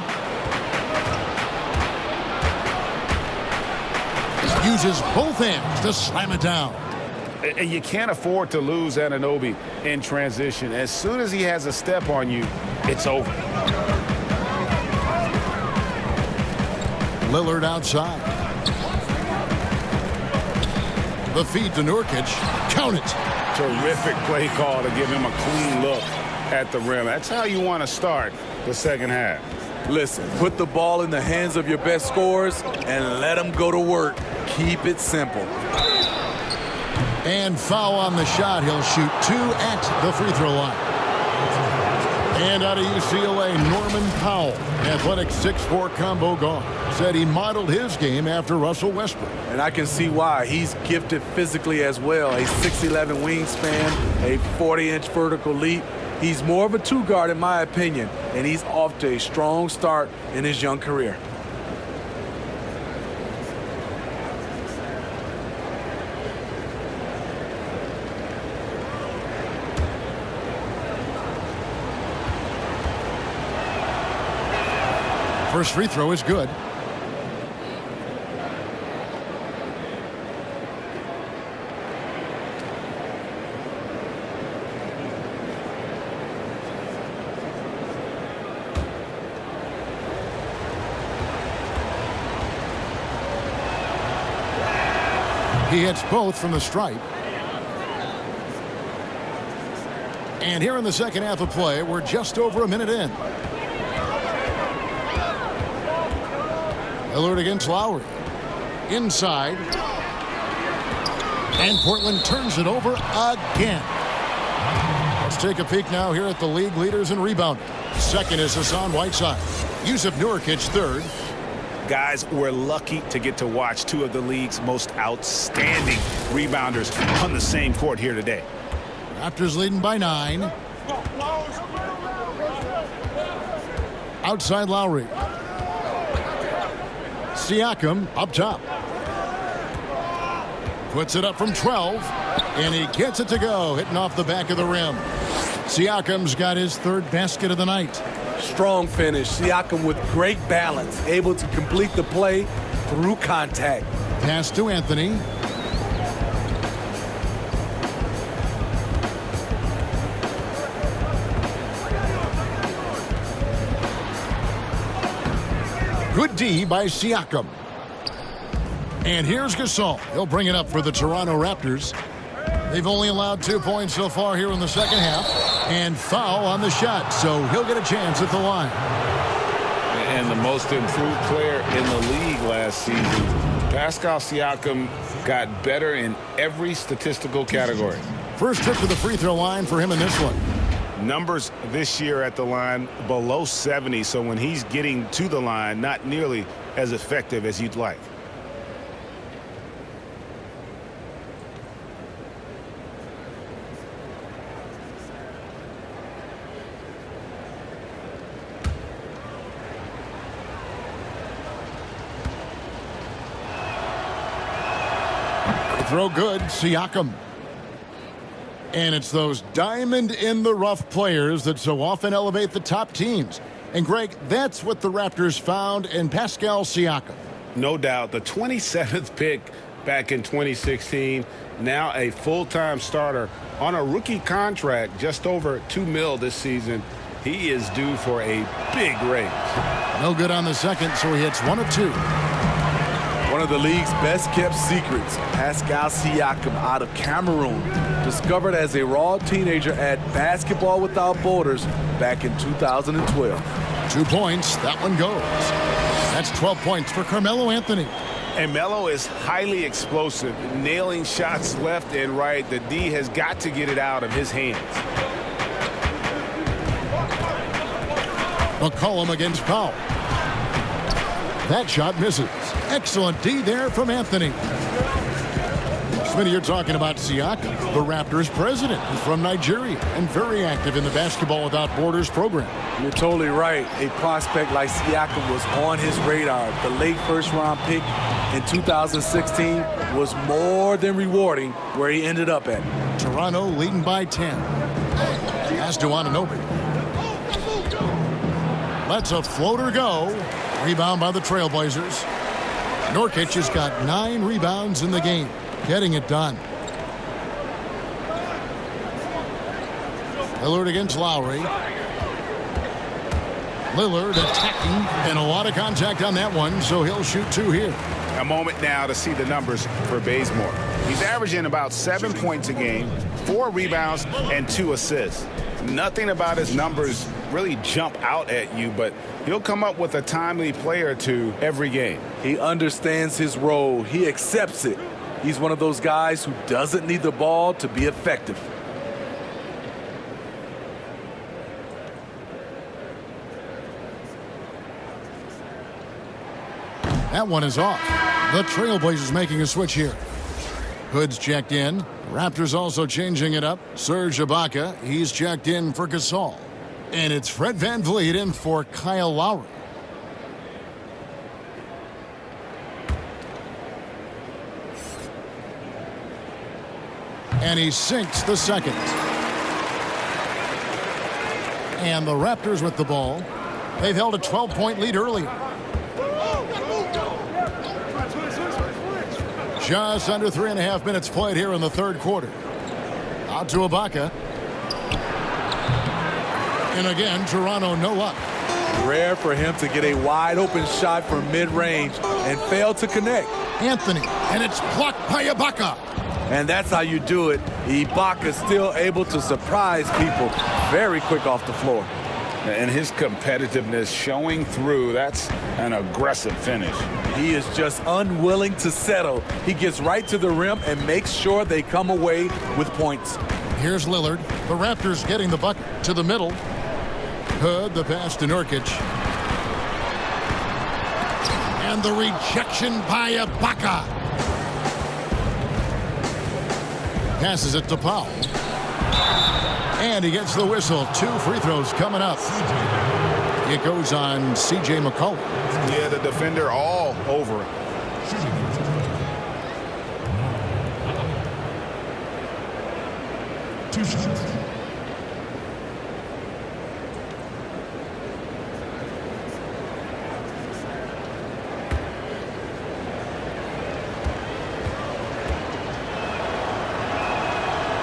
Uses both hands to slam it down. And you can't afford to lose Anunoby in transition. As soon as he has a step on you, it's over. Lillard outside. The feed to Nurkic. Count it. Terrific play call to give him a clean look at the rim. That's how you want to start the second half. Listen, put the ball in the hands of your best scorers and let them go to work. Keep it simple. And foul on the shot. He'll shoot 2 at the free throw line. And out of UCLA, Norman Powell, athletic 6'4" combo guard, said he modeled his game after Russell Westbrook. And I can see why. He's gifted physically as well. A 6'11" wingspan, a 40-inch vertical leap. He's more of a 2-guard in my opinion, and he's off to a strong start in his young career. First free throw is good. He hits both from the stripe. And here in the second half of play, we're just over a minute in. Lillard against Lowry. Inside. And Portland turns it over again. Let's take a peek now here at the league leaders in rebounding. Second is Hassan Whiteside. Jusuf Nurkic third. Guys, we're lucky to get to watch 2 of the league's most outstanding rebounders on the same court here today. Raptors leading by 9. outside Lowry. Siakam up top. Puts it up from 12, and he gets it to go, hitting off the back of the rim. Siakam's got his third basket of the night. Strong finish. Siakam with great balance, able to complete the play through contact. Pass to Anthony. Good D by Siakam. And here's Gasol. He'll bring it up for the Toronto Raptors. They've only allowed 2 points so far here in the second half. And foul on the shot, so he'll get a chance at the line. And the most improved player in the league last season, Pascal Siakam, got better in every statistical category. First trip to the free throw line for him in this one. Numbers this year at the line below 70, so when he's getting to the line, not nearly as effective as you'd like. Throw good, Siakam. And it's those diamond-in-the-rough players that so often elevate the top teams. And, Greg, that's what the Raptors found in Pascal Siakam. No doubt. The 27th pick back in 2016, now a full-time starter on a rookie contract, just over $2 million this season. He is due for a big raise. No good on the second, so he hits 1 of 2. One of the league's best-kept secrets, Pascal Siakam out of Cameroon, discovered as a raw teenager at Basketball Without Borders back in 2012. 2 points, that one goes. That's 12 points for Carmelo Anthony. And Melo is highly explosive, nailing shots left and right. The D has got to get it out of his hands. McCollum against Powell. That shot misses. Excellent D there from Anthony. Smitty, you're talking about Siakam, the Raptors president, from Nigeria, and very active in the Basketball Without Borders program. You're totally right. A prospect like Siakam was on his radar. The late first-round pick in 2016 was more than rewarding where he ended up at. Toronto leading by 10. Pass to Anunoby. Lets a floater go. Rebound by the Trailblazers. Nurkic has got 9 rebounds in the game, getting it done. Lillard against Lowry. Lillard attacking, and a lot of contact on that one, so he'll shoot 2 here. A moment now to see the numbers for Bazemore. He's averaging about 7 points a game, 4 rebounds, and 2 assists. Nothing about his numbers really jump out at you, but he'll come up with a timely play or two every game. He understands his role. He accepts it. He's one of those guys who doesn't need the ball to be effective. That one is off. The Trailblazers making a switch here. Hood's checked in. Raptors also changing it up. Serge Ibaka, he's checked in for Gasol. And it's Fred VanVleet in for Kyle Lowry. And he sinks the second. And the Raptors with the ball. They've held a 12-point lead earlier. Just under 3.5 minutes played here in the third quarter. Out to Ibaka. And again, Toronto no luck. Rare for him to get a wide open shot from mid-range and fail to connect. Anthony, and it's blocked by Ibaka. And that's how you do it. Ibaka still able to surprise people very quick off the floor. And his competitiveness showing through. That's an aggressive finish. He is just unwilling to settle. He gets right to the rim and makes sure they come away with points. Here's Lillard. The Raptors getting the bucket to the middle. Hood, the pass to Nurkic. And the rejection by Ibaka. Passes it to Powell. And he gets the whistle. 2 free throws coming up. It goes on C.J. McCollum. Yeah, the defender all over it. Two shots.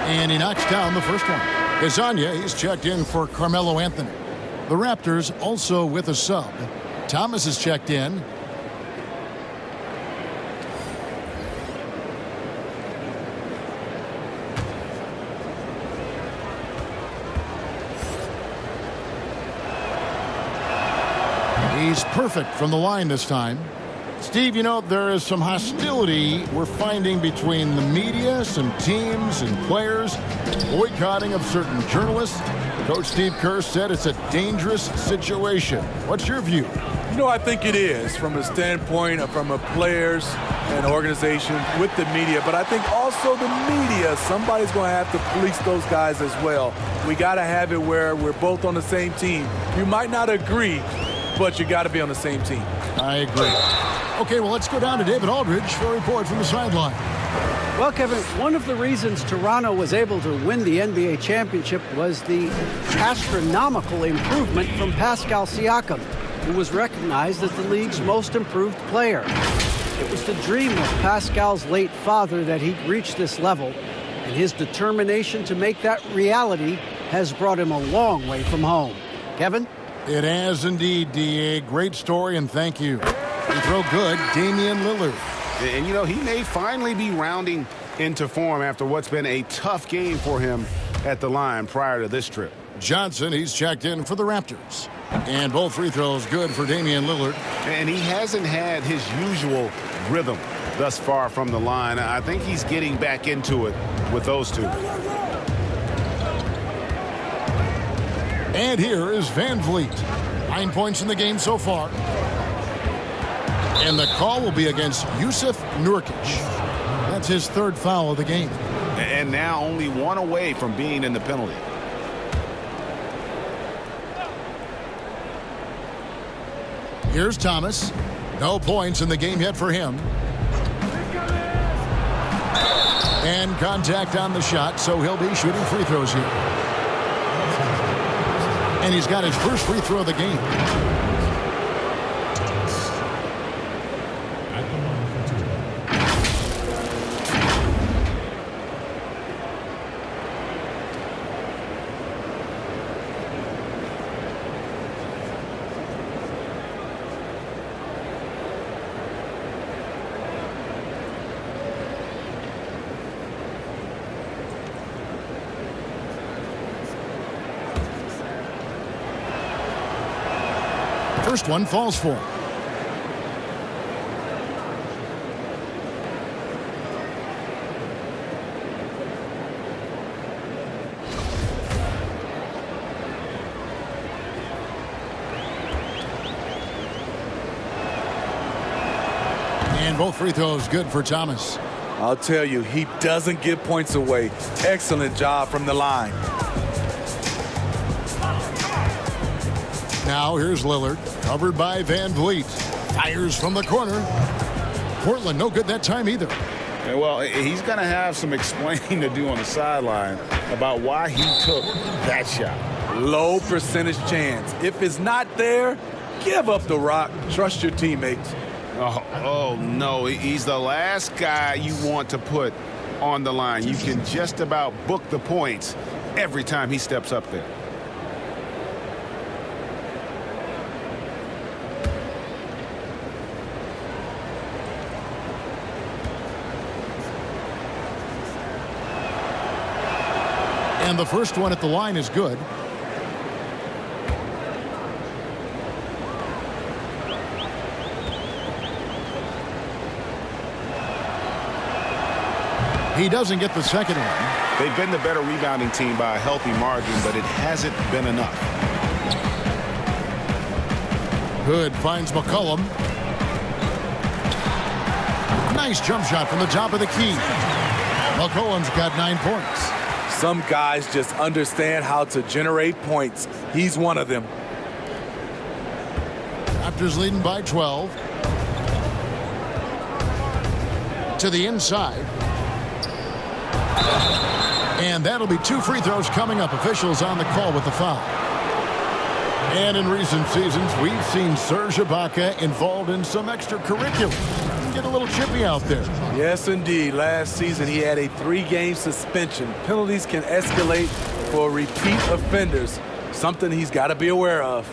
And he knocks down the first one. Hezonja, he's checked in for Carmelo Anthony. The Raptors also with a sub. Thomas is checked in. He's perfect from the line this time. Steve, you know, there is some hostility we're finding between the media, some teams and players, boycotting of certain journalists. Coach Steve Kerr said it's a dangerous situation. What's your view? You know, I think it is from a standpoint of from a players and organization with the media, but I think also the media, somebody's going to have to police those guys as well. We got to have it where we're both on the same team. You might not agree, but you got to be on the same team. I agree. Okay, well, let's go down to David Aldridge for a report from the sideline. Well, Kevin, one of the reasons Toronto was able to win the NBA championship was the astronomical improvement from Pascal Siakam, who was recognized as the league's most improved player. It was the dream of Pascal's late father that he'd reach this level, and his determination to make that reality has brought him a long way from home. Kevin? It has indeed, D.A. Great story, and thank you. He throw good, Damian Lillard. And, you know, he may finally be rounding into form after what's been a tough game for him at the line prior to this trip. Johnson, he's checked in for the Raptors. And both free throws good for Damian Lillard. And he hasn't had his usual rhythm thus far from the line. I think he's getting back into it with those two. And here is Van Vliet. 9 points in the game so far. And the call will be against Jusuf Nurkic. That's his third foul of the game. And now only one away from being in the penalty. Here's Thomas. No points in the game yet for him. And contact on the shot, so he'll be shooting free throws here. And he's got his first free throw of the game. First one falls for him. And both free throws good for Thomas. I'll tell you, he doesn't give points away. Excellent job from the line. Now here's Lillard, covered by Van Vliet. Fires from the corner. Portland no good that time either. And well, he's going to have some explaining to do on the sideline about why he took that shot. Low percentage chance. If it's not there, give up the rock. Trust your teammates. Oh, no. He's the last guy you want to put on the line. You can just about book the points every time he steps up there. And the first one at the line is good. He doesn't get the second one. They've been the better rebounding team by a healthy margin, but it hasn't been enough. Good, finds McCollum. Nice jump shot from the top of the key. McCollum's got 9 points. Some guys just understand how to generate points. He's one of them. Raptors leading by 12. To the inside. And that'll be 2 free throws coming up. Officials on the call with the foul. And in recent seasons, we've seen Serge Ibaka involved in some extracurricular. Get a little chippy out there. Yes, indeed. Last season, he had a 3-game suspension. Penalties can escalate for repeat offenders, something he's got to be aware of.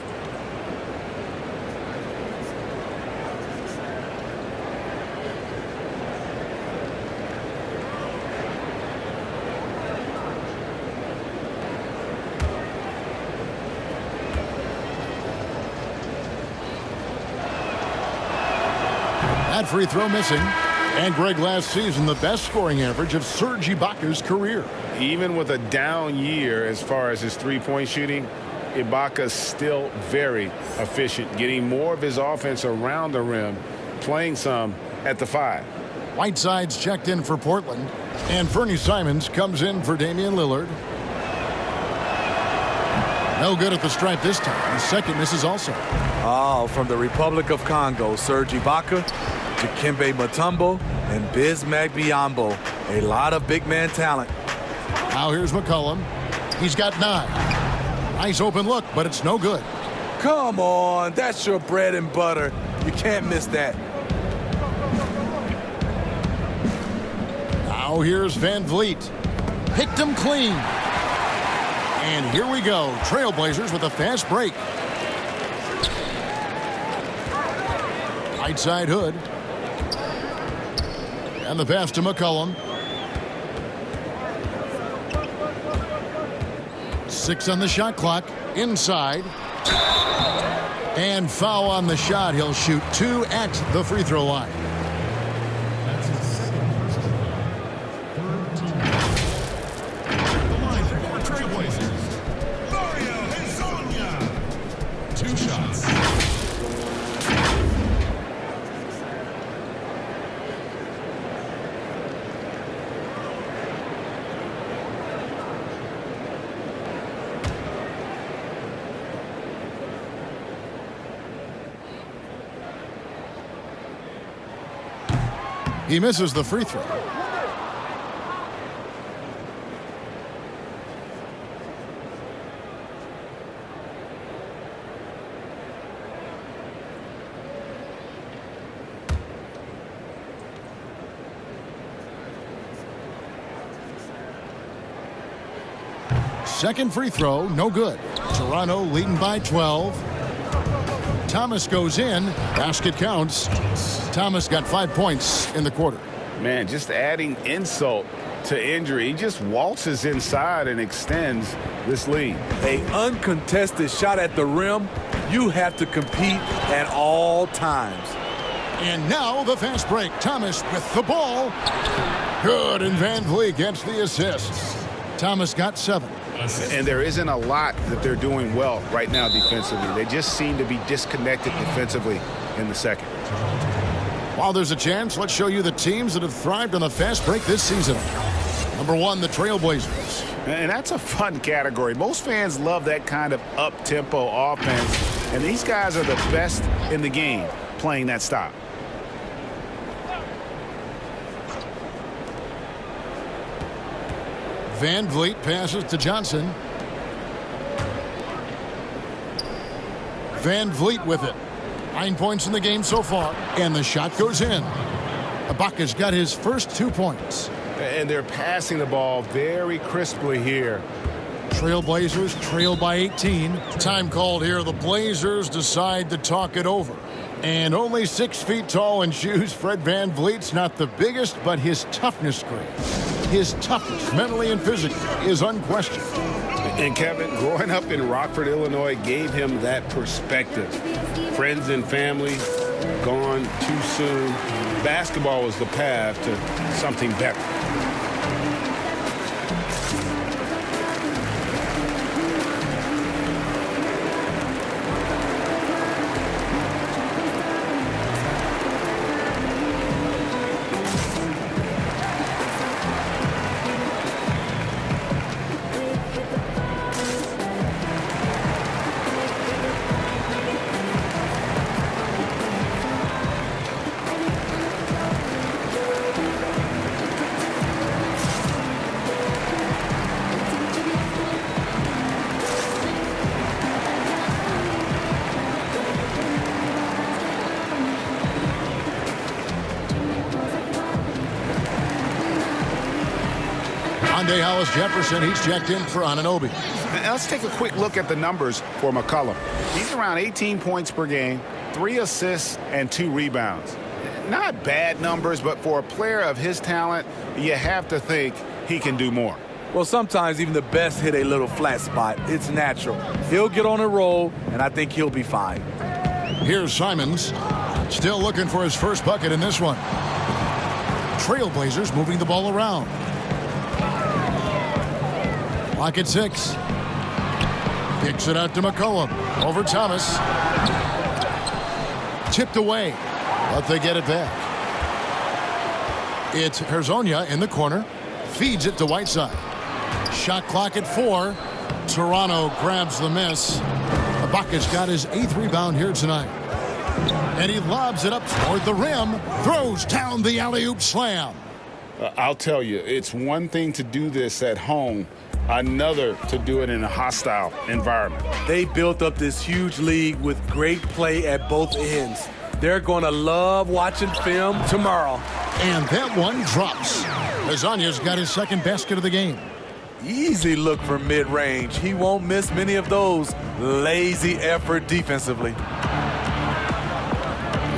That free throw missing. And Greg, last season, the best scoring average of Serge Ibaka's career. Even with a down year as far as his three-point shooting, Ibaka's still very efficient, getting more of his offense around the rim, playing some at the 5. Whiteside's checked in for Portland. And Fernie Simons comes in for Damian Lillard. No good at the stripe this time. The second misses also. Oh, from the Republic of Congo, Serge Ibaka, Dikembe Mutombo, and Bismack Biyombo. A lot of big man talent. Now here's McCollum. He's got 9. Nice open look, but it's no good. Come on, that's your bread and butter. You can't miss that. Now here's Van Vliet. Picked him clean. And here we go. Trailblazers with a fast break. Right side Hood. And the pass to McCollum. 6 on the shot clock. Inside. And foul on the shot. He'll shoot 2 at the free throw line. That's his second personal foul. 3rd team. The line for Trailblazers. Mario Hezonja. 2 shots. He misses the free throw. Second free throw, no good. Toronto leading by 12. Thomas goes in. Basket counts. Thomas got 5 points in the quarter. Man, just adding insult to injury. He just waltzes inside and extends this lead. An uncontested shot at the rim. You have to compete at all times. And now the fast break. Thomas with the ball. Good, and Van Vliet gets the assist. Thomas got 7. And there isn't a lot that they're doing well right now defensively. They just seem to be disconnected defensively in the second. While there's a chance, let's show you the teams that have thrived on the fast break this season. Number 1, the Trailblazers. And that's a fun category. Most fans love that kind of up-tempo offense. And these guys are the best in the game playing that style. Van Vliet passes to Johnson. Van Vliet with it. 9 points in the game so far, and the shot goes in. Ibaka's got his first 2 points. And they're passing the ball very crisply here. Trailblazers trail by 18. Time called here. The Blazers decide to talk it over. And only 6 feet tall in shoes, Fred Van Vliet's not the biggest, but his toughness grade, his toughness, mentally and physically, is unquestioned. And Kevin, growing up in Rockford, Illinois, gave him that perspective. Friends and family gone too soon. Basketball was the path to something better. Rondé Hollis-Jefferson, he's checked in for Anunoby. Now let's take a quick look at the numbers for McCollum. He's around 18 points per game, 3 assists, and 2 rebounds. Not bad numbers, but for a player of his talent, you have to think he can do more. Well, sometimes even the best hit a little flat spot. It's natural. He'll get on a roll, and I think he'll be fine. Here's Simons, still looking for his first bucket in this one. Trailblazers moving the ball around. Lock at 6. Kicks it out to McCollum. Over Thomas. Tipped away, but they get it back. It's Hezonja in the corner. Feeds it to Whiteside. Shot clock at 4. Toronto grabs the miss. Ibaka's got his 8th rebound here tonight. And he lobs it up toward the rim. Throws down the alley-oop slam. I'll tell you, it's one thing to do this at home, another to do it in a hostile environment. They built up this huge league with great play at both ends. They're going to love watching film tomorrow. And that one drops. Hezonja's got his 2nd basket of the game. Easy look from mid-range. He won't miss many of those. Lazy effort defensively.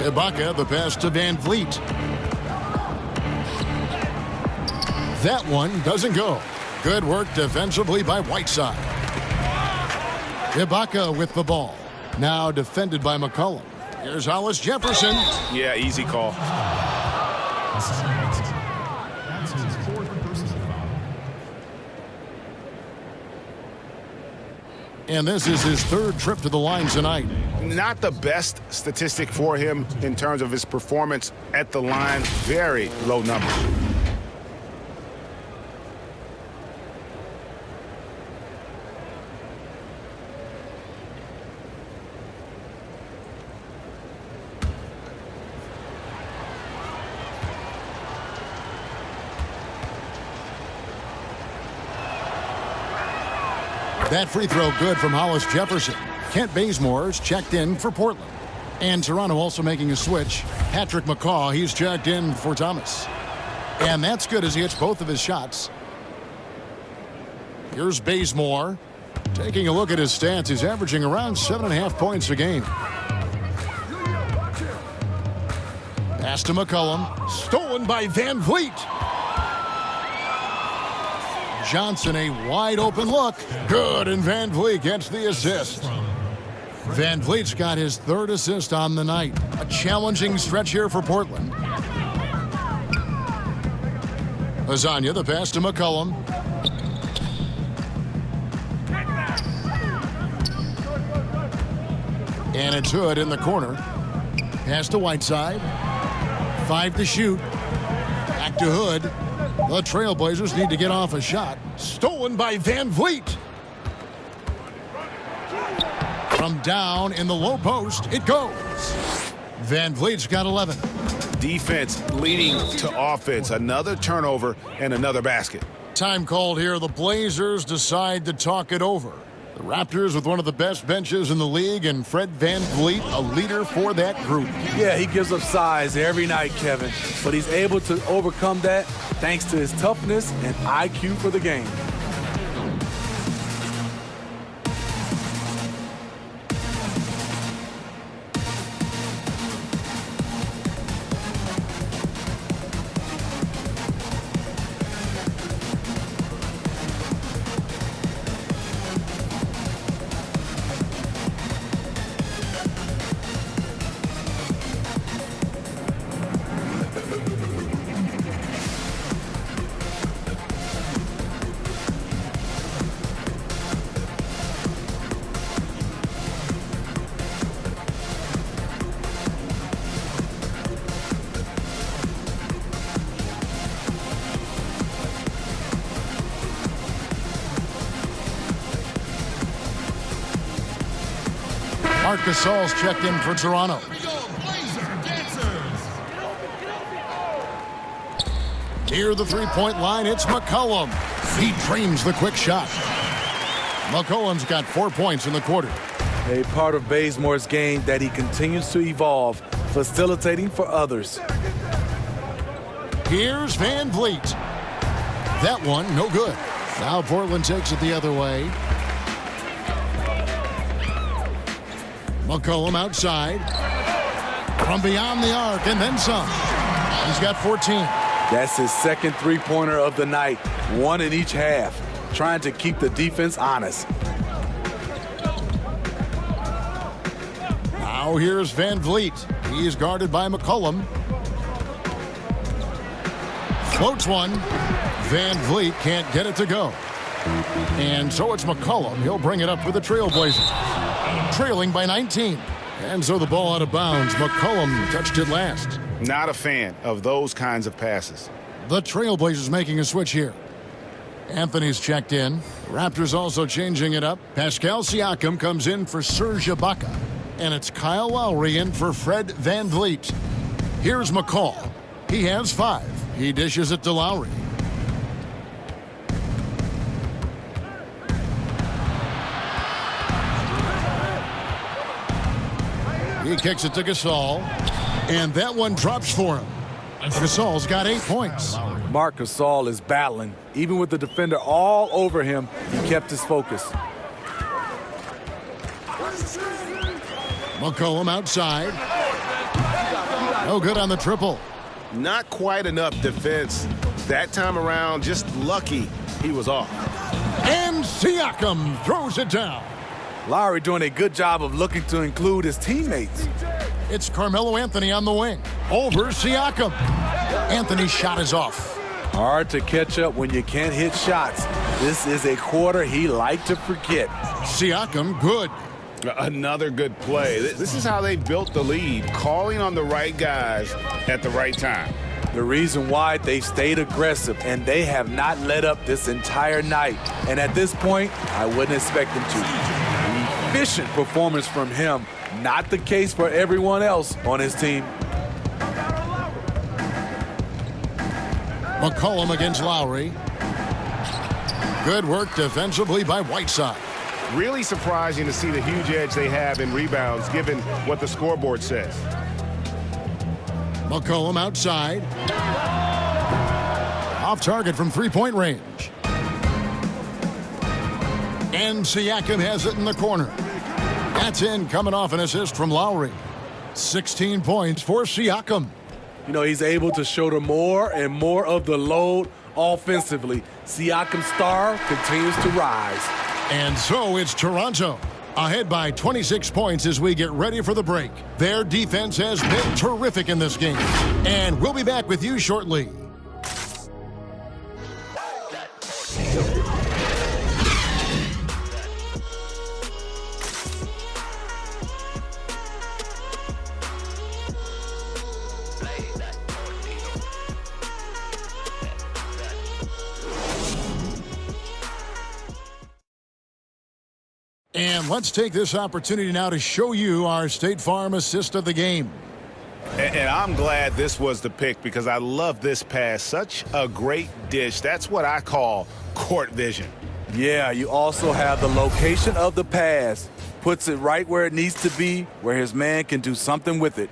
Ibaka, the pass to Van Vliet. That one doesn't go. Good work defensively by Whiteside. Ibaka with the ball. Now defended by McCollum. Here's Hollis-Jefferson. Yeah, easy call. That's his 4th personal foul. And this is his 3rd trip to the line tonight. Not the best statistic for him in terms of his performance at the line. Very low numbers. That free throw good from Hollis-Jefferson. Kent Bazemore's checked in for Portland. And Toronto also making a switch. Patrick McCaw, he's checked in for Thomas. And that's good as he hits both of his shots. Here's Bazemore. Taking a look at his stats, he's averaging around 7.5 points a game. Pass to McCollum. Stolen by Van Vliet. Johnson, a wide open look. Good, and Van Vliet gets the assist. Van Vliet's got his 3rd assist on the night. A challenging stretch here for Portland. Hezonja, the pass to McCollum. And it's Hood in the corner. Pass to Whiteside. 5 to shoot. Back to Hood. The Trailblazers need to get off a shot. Stolen by Van Vliet. From down in the low post, it goes. Van Vliet's got 11. Defense leading to offense. Another turnover and another basket. Time called here. The Blazers decide to talk it over. The Raptors with one of the best benches in the league, and Fred Van Vliet, a leader for that group. Yeah, he gives up size every night, Kevin, but he's able to overcome that thanks to his toughness and IQ for the game. Marc Gasol's checked in for Toronto. Near the three-point line, it's McCollum. He dreams the quick shot. McCollum's got 4 points in the quarter. A part of Bazemore's game that he continues to evolve, facilitating for others. Here's Van Vliet. that one, no good. Now Portland takes it the other way. McCollum outside. From beyond the arc, and then some. He's got 14. That's his second three-pointer of the night. One in each half. Trying to keep the defense honest. Now here's Van Vliet. He's guarded by McCollum. Floats one. Van Vliet can't get it to go. And so it's McCollum. He'll bring it up for the Trailblazers. Trailing by 19. And so the ball out of bounds. McCollum touched it last. Not a fan of those kinds of passes. The Trailblazers making a switch here. Anthony's checked in. Raptors also changing it up. Pascal Siakam comes in for Serge Ibaka. And it's Kyle Lowry in for Fred Van Vliet. Here's McCall. He has 5. He dishes it to Lowry. He kicks it to Gasol. And that one drops for him. Gasol's got 8 points. Marc Gasol is battling. Even with the defender all over him, he kept his focus. McCollum outside. No good on the triple. Not quite enough defense. That time around, just lucky he was off. And Siakam throws it down. Lowry doing a good job of looking to include his teammates. It's Carmelo Anthony on the wing. Over Siakam. Anthony's shot is off. Hard to catch up when you can't hit shots. This is a quarter he liked to forget. Siakam, good. Another good play. This is how they built the lead, calling on the right guys at the right time. The reason why they've stayed aggressive, and they have not let up this entire night. And at this point, I wouldn't expect them to. Efficient performance from him. Not the case for everyone else on his team. McCollum against Lowry. Good work defensively by Whiteside. Really surprising to see the huge edge they have in rebounds given what the scoreboard says. McCollum outside. Off target from three-point range. And Siakam has it in the corner. That's in, coming off an assist from Lowry. 16 points for Siakam. You know, he's able to shoulder more and more of the load offensively. Siakam's star continues to rise. And so it's Toronto, ahead by 26 points as we get ready for the break. Their defense has been terrific in this game. And we'll be back with you shortly. And let's take this opportunity now to show you our State Farm assist of the game. And I'm glad this was the pick because I love this pass. Such a great dish. That's what I call court vision. Yeah, you also have the location of the pass. Puts it right where it needs to be, where his man can do something with it.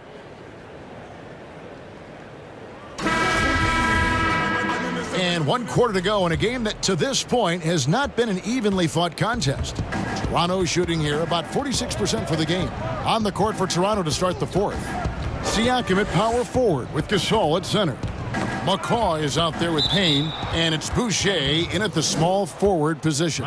And 1 quarter to go in a game that to this point has not been an evenly fought contest. Toronto shooting here about 46% for the game. On the court for Toronto to start the fourth. Siakam at power forward with Gasol at center. McCaw is out there with Payne, and it's Boucher in at the small forward position.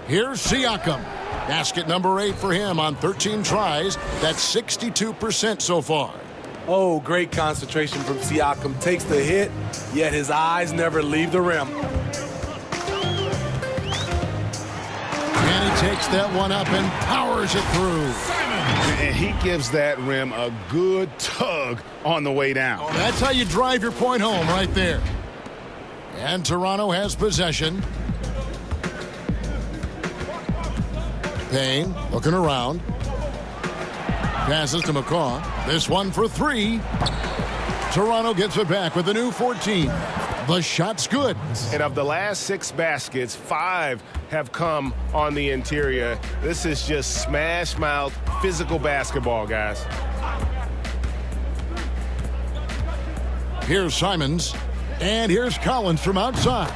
Here's Siakam. Basket number 8 for him on 13 tries. That's 62% so far. Oh, great concentration from Siakam. Takes the hit, yet his eyes never leave the rim. And he takes that one up and powers it through. And he gives that rim a good tug on the way down. Oh, that's how you drive your point home right there. And Toronto has possession. Payne looking around. Passes to McCaw. This one for 3. Toronto gets it back with a new 14. The shot's good. And of the last 6 baskets, 5 have come on the interior. This is just smash mouth physical basketball, guys. Here's Simons. And here's Collins from outside.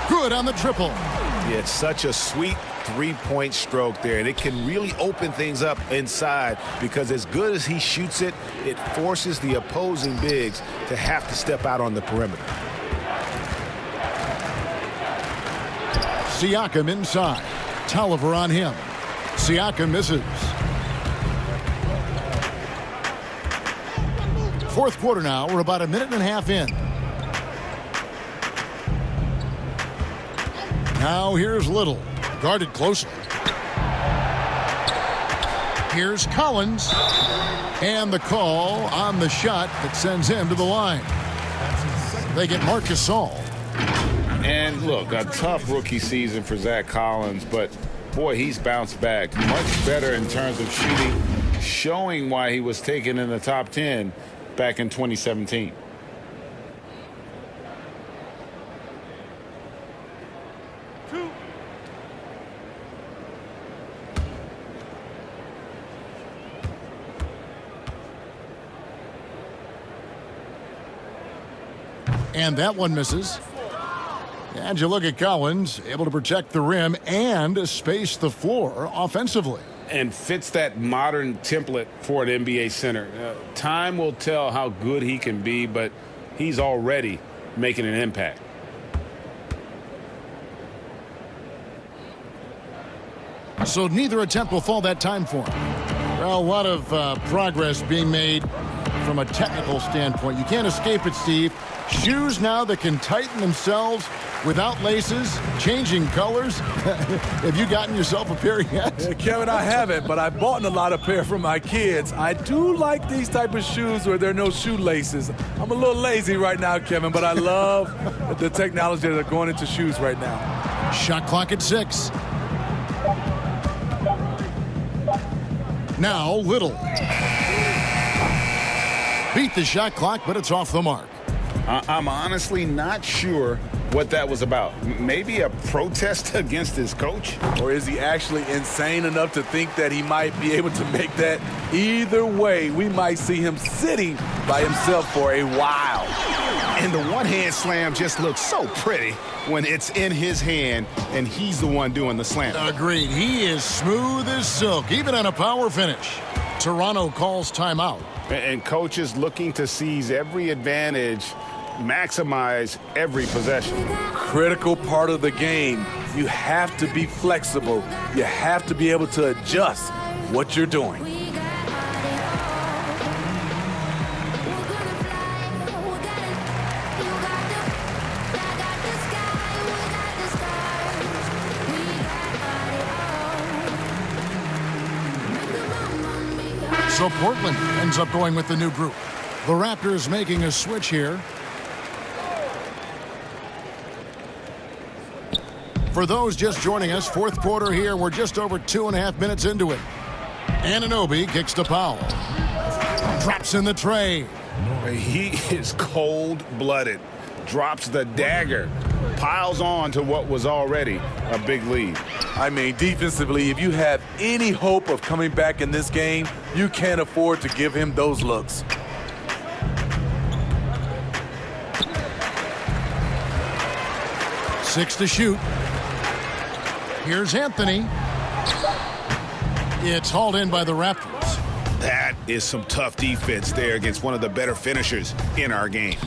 Good on the triple. Yeah, it's such a sweet three-point stroke there, and it can really open things up inside because as good as he shoots it, it forces the opposing bigs to have to step out on the perimeter. Siakam inside. Tolliver on him. Siakam misses. Fourth quarter now. We're about a minute and a half in. Now here's Little. Guarded closely. Here's Collins. And the call on the shot that sends him to the line. They get Marc Gasol. And look, a tough rookie season for Zach Collins, but boy, he's bounced back much better in terms of shooting, showing why he was taken in the top 10 back in 2017. And that one misses. And you look at Collins, able to protect the rim and space the floor offensively. And fits that modern template for an NBA center. Time will tell how good he can be, but he's already making an impact. So neither attempt will fall that time for him. Well, a lot of progress being made from a technical standpoint. You can't escape it, Steve. Shoes now that can tighten themselves without laces, changing colors. Have you gotten yourself a pair yet? Yeah, Kevin, I haven't, but I've bought a lot of pair for my kids. I do like these type of shoes where there are no shoelaces. I'm a little lazy right now, Kevin, but I love the technology that are going into shoes right now. Shot clock at 6. Now Little. Beat the shot clock, but it's off the mark. I'm honestly not sure what that was about. Maybe a protest against his coach? Or is he actually insane enough to think that he might be able to make that? Either way, we might see him sitting by himself for a while. And the one-hand slam just looks so pretty when it's in his hand and he's the one doing the slam. Agreed. He is smooth as silk, even on a power finish. Toronto calls timeout. And coaches looking to seize every advantage, maximize every possession. Critical part of the game. You have to be flexible. You have to be able to adjust what you're doing. So Portland ends up going with the new group. The Raptors making a switch here. For those just joining us, fourth quarter here. We're just over 2.5 minutes into it. Anunoby kicks to Powell. Drops in the tray. He is cold-blooded. Drops the dagger. Piles on to what was already a big lead. I mean, defensively, if you have any hope of coming back in this game, you can't afford to give him those looks. Six to shoot. Here's Anthony. It's hauled in by the Raptors. That is some tough defense there against one of the better finishers in our game.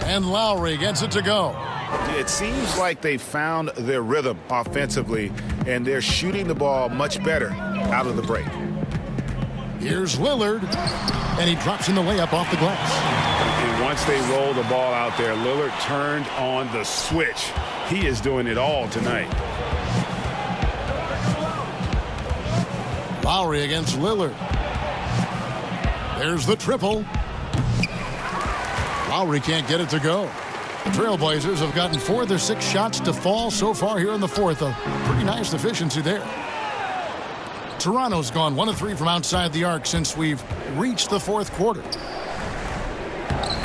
And Lowry gets it to go. It seems like they found their rhythm offensively, and they're shooting the ball much better out of the break. Here's Lillard, and he drops in the layup off the glass. And once they roll the ball out there, Lillard turned on the switch. He is doing it all tonight. Lowry against Lillard. There's the triple. Lowry can't get it to go. The Trailblazers have gotten 4 of their 6 shots to fall so far here in the fourth. A pretty nice efficiency there. Toronto's gone 1 of 3 from outside the arc since we've reached the fourth quarter.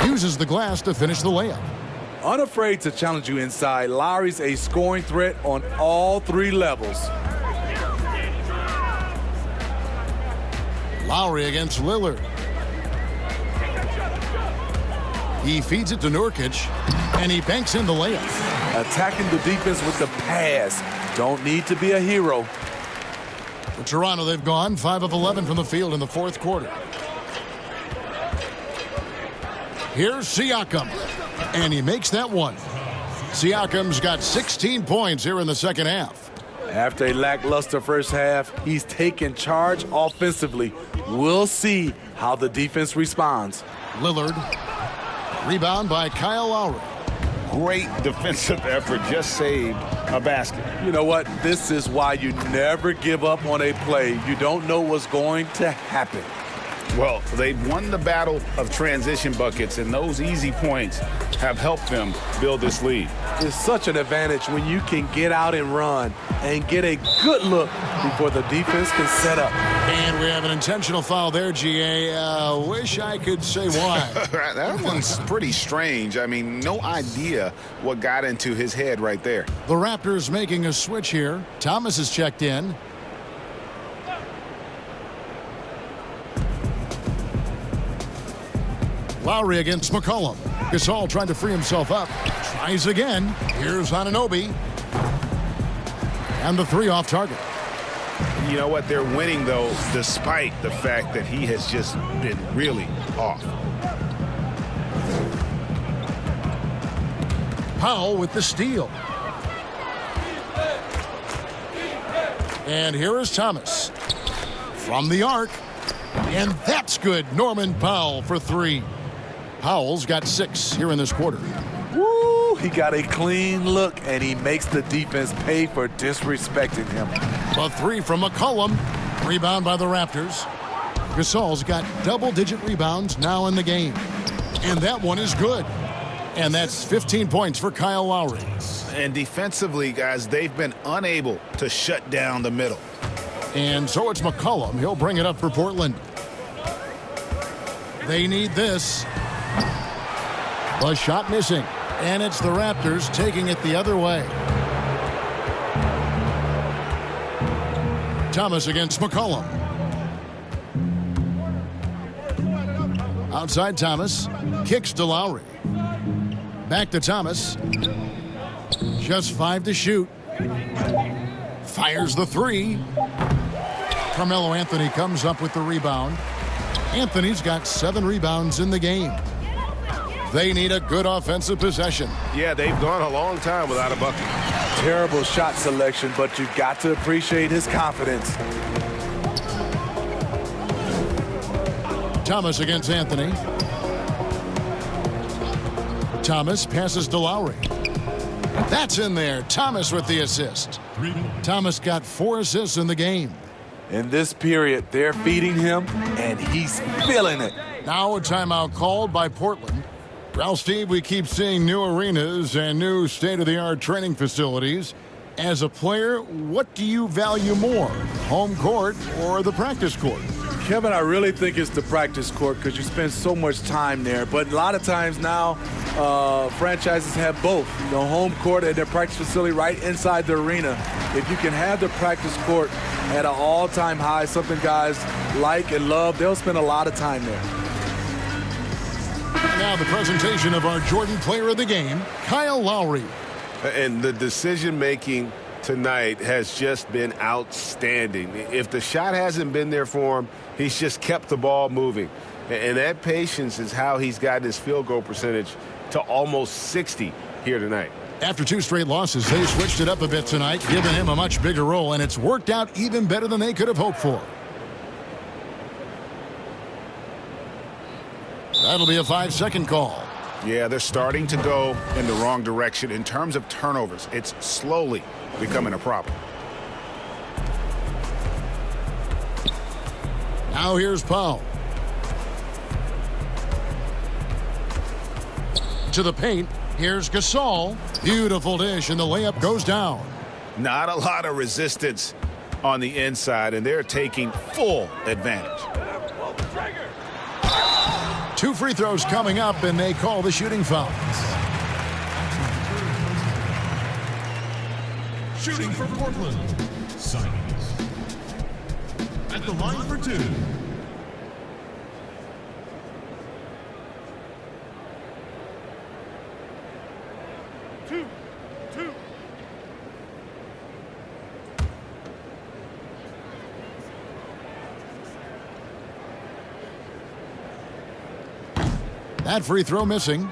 Uses the glass to finish the layup. Unafraid to challenge you inside, Lowry's a scoring threat on all three levels. Lowry against Lillard. He feeds it to Nurkic, and he banks in the layup. Attacking the defense with the pass. Don't need to be a hero. For Toronto, they've gone 5 of 11 from the field in the fourth quarter. Here's Siakam, and he makes that one. Siakam's got 16 points here in the second half. After a lackluster first half, he's taken charge offensively. We'll see how the defense responds. Lillard, rebound by Kyle Lowry. Great defensive effort, just saved a basket. You know what? This is why you never give up on a play. You don't know what's going to happen. Well, they've won the battle of transition buckets, and those easy points have helped them build this lead. It's such an advantage when you can get out and run and get a good look before the defense can set up. And we have an intentional foul there, GA. Wish I could say why. That one's pretty strange. I mean, no idea what got into his head right there. The Raptors making a switch here. Thomas is checked in. Lowry against McCollum. Gasol trying to free himself up. Tries again. Here's Anunoby. And the three off target. You know what? They're winning, though, despite the fact that he has just been really off. Powell with the steal. And here is Thomas from the arc. And that's good. Norman Powell for three. Powell's got 6 here in this quarter. Woo! He got a clean look, and he makes the defense pay for disrespecting him. A 3 from McCollum. Rebound by the Raptors. Gasol's got double-digit rebounds now in the game. And that one is good. And that's 15 points for Kyle Lowry. And defensively, guys, they've been unable to shut down the middle. And so it's McCollum. He'll bring it up for Portland. They need this. The shot missing. And it's the Raptors taking it the other way. Thomas against McCollum. Outside Thomas. Kicks to Lowry. Back to Thomas. Just 5 to shoot. Fires the 3. Carmelo Anthony comes up with the rebound. Anthony's got 7 rebounds in the game. They need a good offensive possession. Yeah, they've gone a long time without a bucket. Terrible shot selection, but you've got to appreciate his confidence. Thomas against Anthony. Thomas passes to Lowry. That's in there. Thomas with the assist. Thomas got 4 assists in the game. In this period, they're feeding him, and he's feeling it. Now a timeout called by Portland. Well, Steve, we keep seeing new arenas and new state-of-the-art training facilities. As a player, what do you value more, home court or the practice court? Kevin, I really think it's the practice court because you spend so much time there. But a lot of times now, franchises have both, the home court and their practice facility right inside the arena. If you can have the practice court at an all-time high, something guys like and love, they'll spend a lot of time there. Now the presentation of our Jordan Player of the Game, Kyle Lowry. And the decision-making tonight has just been outstanding. If the shot hasn't been there for him, he's just kept the ball moving. And that patience is how he's gotten his field goal percentage to almost 60 here tonight. After 2 straight losses, they switched it up a bit tonight, giving him a much bigger role, and it's worked out even better than they could have hoped for. That'll be a 5-second call. Yeah, they're starting to go in the wrong direction in terms of turnovers. It's slowly becoming a problem. Now here's Powell. To the paint. Here's Gasol. Beautiful dish, and the layup goes down. Not a lot of resistance on the inside, and they're taking full advantage. 2 free throws coming up, and they call the shooting foul. Shooting for Portland, Simons. At the line for two. That free throw missing.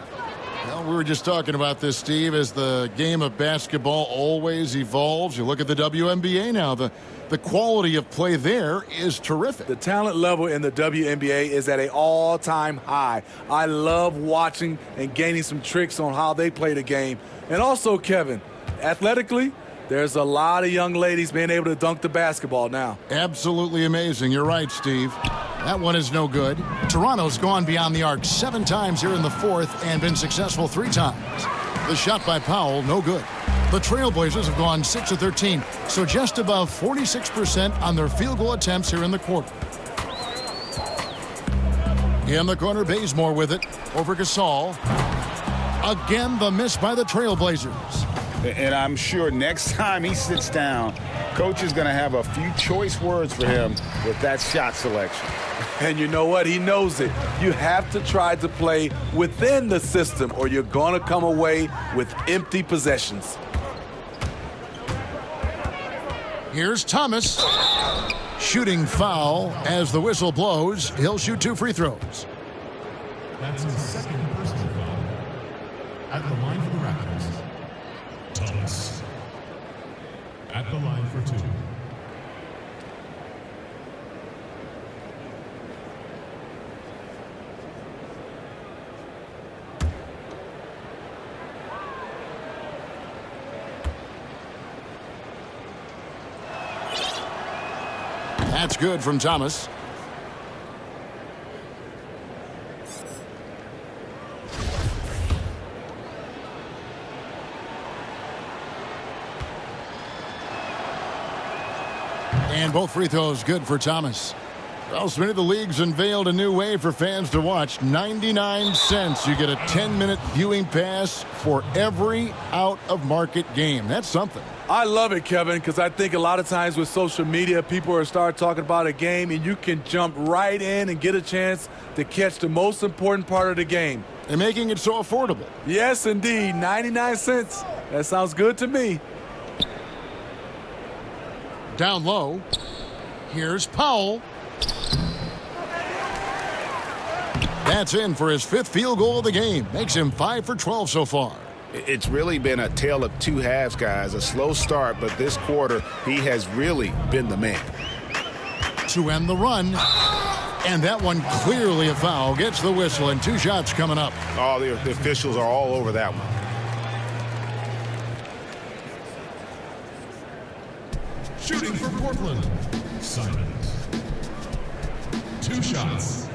Well, we were just talking about this, Steve, as the game of basketball always evolves. You look at the WNBA now. The quality of play there is terrific. The talent level in the WNBA is at an all-time high. I love watching and gaining some tricks on how they play the game. And also, Kevin, athletically, there's a lot of young ladies being able to dunk the basketball now. Absolutely amazing. You're right, Steve. That one is no good. Toronto's gone beyond the arc 7 times here in the fourth and been successful 3 times. The shot by Powell, no good. The Trailblazers have gone 6 of 13, so just above 46% on their field goal attempts here in the quarter. In the corner, Bazemore with it over Gasol. Again, the miss by the Trailblazers. And I'm sure next time he sits down, coach is going to have a few choice words for him with that shot selection. And you know what? He knows it. You have to try to play within the system or you're going to come away with empty possessions. Here's Thomas. Shooting foul as the whistle blows. He'll shoot 2 free throws. That's his second personal foul. At the line for the Raptors, Thomas. At the line for 2. That's good from Thomas. And both free throws good for Thomas. Well, Smitty, the league's unveiled a new way for fans to watch. 99 cents. You get a 10-minute viewing pass for every out-of-market game. That's something. I love it, Kevin, because I think a lot of times with social media, people are start talking about a game, and you can jump right in and get a chance to catch the most important part of the game. And making it so affordable. Yes, indeed. 99 cents. That sounds good to me. Down low. Here's Powell. That's in for his 5th field goal of the game. Makes him 5 for 12 so far. It's really been a tale of 2 halves, guys. A slow start, but this quarter, he has really been the man. To end the run. And that one clearly a foul. Gets the whistle, and 2 shots coming up. Oh, the officials are all over that one. Shooting for Portland, Simons. 2 shots.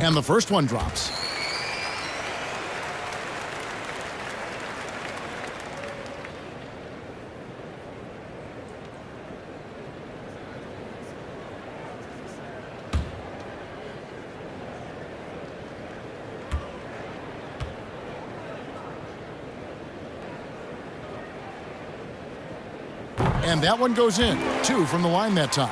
And the first one drops. And that one goes in. 2 from the line that time.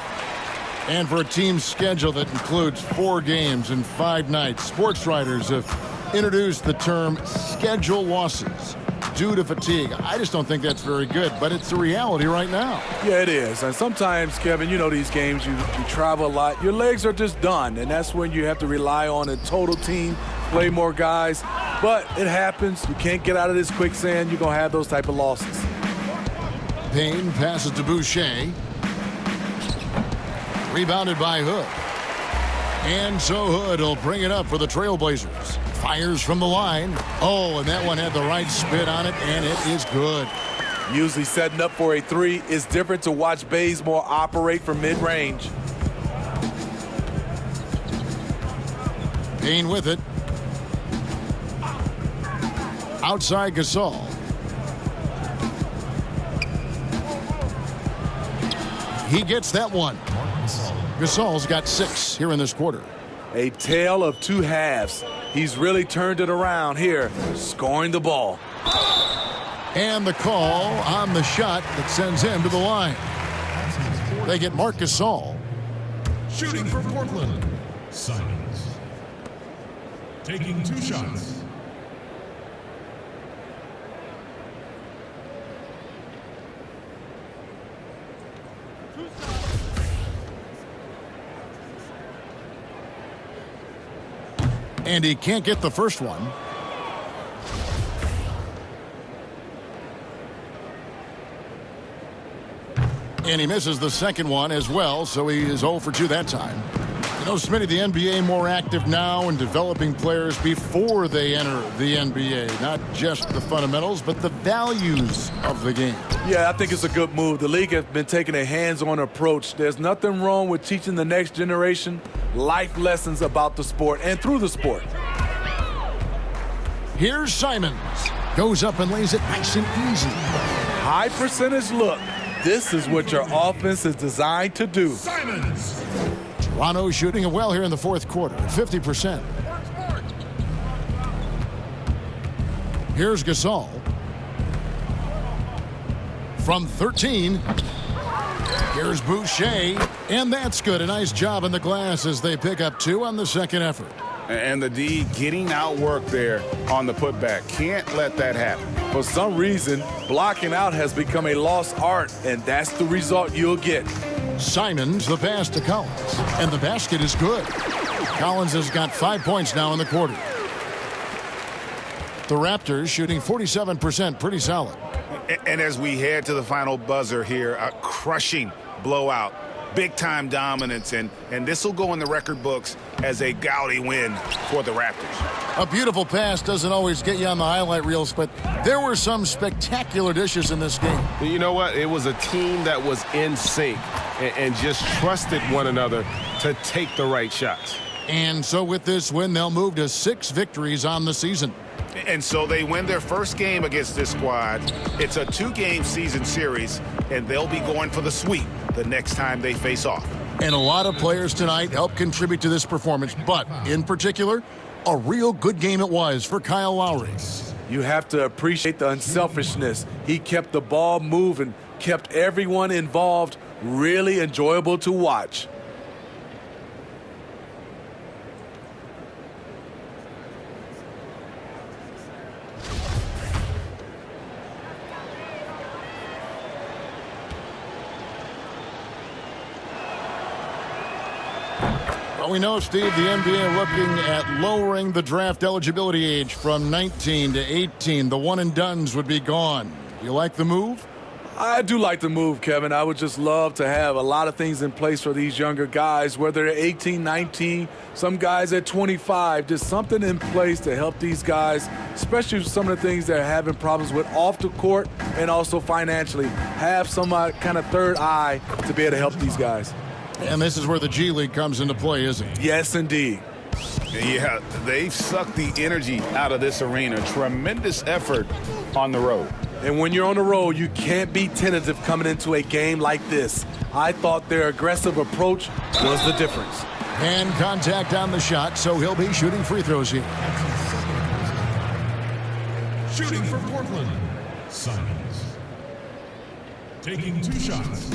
And for a team's schedule that includes 4 games and 5 nights, sports writers have introduced the term schedule losses due to fatigue. I just don't think that's very good, but it's the reality right now. Yeah, it is. And sometimes, Kevin, you know these games, you travel a lot. Your legs are just done, and that's when you have to rely on a total team, play more guys. But it happens. You can't get out of this quicksand. You're going to have those type of losses. Payne passes to Boucher. Rebounded by Hood. And so Hood will bring it up for the Trailblazers. Fires from the line. Oh, and that one had the right spin on it, and it is good. Usually setting up for a 3 is different to watch Bazemore operate from mid-range. Payne with it. Outside Gasol. He gets that one. Gasol's got 6 here in this quarter. A tale of two halves. He's really turned it around here, scoring the ball. And the call on the shot that sends him to the line. They get Marc Gasol. Shooting for Portland, Simons. Taking 2 shots. And he can't get the first one. And he misses the second one as well, so he is 0 for 2 that time. You know, Smitty, the NBA more active now in developing players before they enter the NBA. Not just the fundamentals, but the values of the game. Yeah, I think it's a good move. The league has been taking a hands-on approach. There's nothing wrong with teaching the next generation life lessons about the sport and through the sport. Here's Simons. Goes up and lays it nice and easy. High percentage look. This is what your offense is designed to do. Simons. Toronto shooting it well here in the fourth quarter, 50%. Here's Gasol. From 13. Here's Boucher. And that's good. A nice job in the glass as they pick up 2 on the second effort. And the D getting outworked there on the putback. Can't let that happen. For some reason, blocking out has become a lost art, and that's the result you'll get. Simons, the pass to Collins. And the basket is good. Collins has got 5 points now in the quarter. The Raptors shooting 47%, pretty solid. And as we head to the final buzzer here, a crushing blowout. Big-time dominance, and this will go in the record books as a gaudy win for the Raptors. A beautiful pass doesn't always get you on the highlight reels, but there were some spectacular dishes in this game. You know what? It was a team that was in sync and just trusted one another to take the right shots. And so with this win, they'll move to 6 victories on the season. And so they win their first game against this squad. It's a 2-game season series, and they'll be going for the sweep the next time they face off. And a lot of players tonight helped contribute to this performance, but in particular, a real good game it was for Kyle Lowry. You have to appreciate the unselfishness. He kept the ball moving, kept everyone involved, really enjoyable to watch. We know, Steve, the NBA looking at lowering the draft eligibility age from 19 to 18. The one-and-dones would be gone. You like the move? I do like the move, Kevin. I would just love to have a lot of things in place for these younger guys, whether they're 18, 19, some guys at 25, just something in place to help these guys, especially some of the things they're having problems with off the court and also financially. Have some kind of third eye to be able to help these guys. And this is where the G League comes into play, isn't it? Yes, indeed. Yeah, they've sucked the energy out of this arena. Tremendous effort on the road. And when you're on the road, you can't be tentative coming into a game like this. I thought their aggressive approach was the difference. And contact on the shot, so he'll be shooting free throws here. Shooting for Portland, Simons. Taking 2 shots.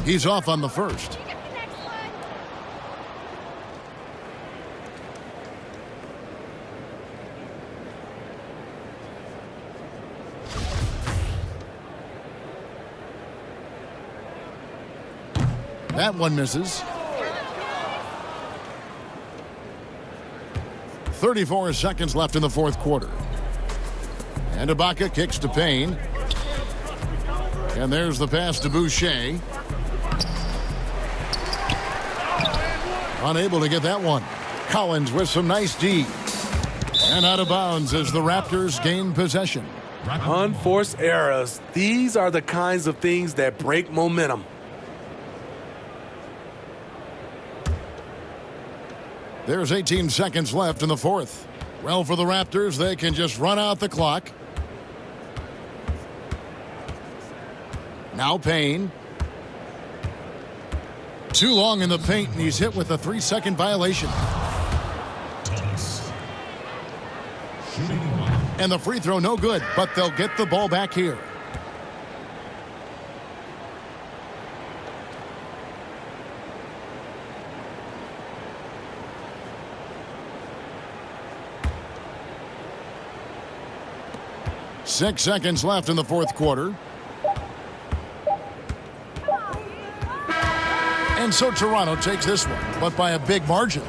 He's off on the first. That one misses. 34 seconds left in the fourth quarter. And Ibaka kicks to Payne. And there's the pass to Boucher. Unable to get that one. Collins with some nice D. And out of bounds as the Raptors gain possession. Unforced errors. These are the kinds of things that break momentum. There's 18 seconds left in the fourth. Well, for the Raptors, they can just run out the clock. Now Payne. Too long in the paint, and he's hit with a 3-second violation. Thomas. And the free throw no good, but they'll get the ball back here. Six seconds left in the fourth quarter. And so Toronto takes this one, but by a big margin.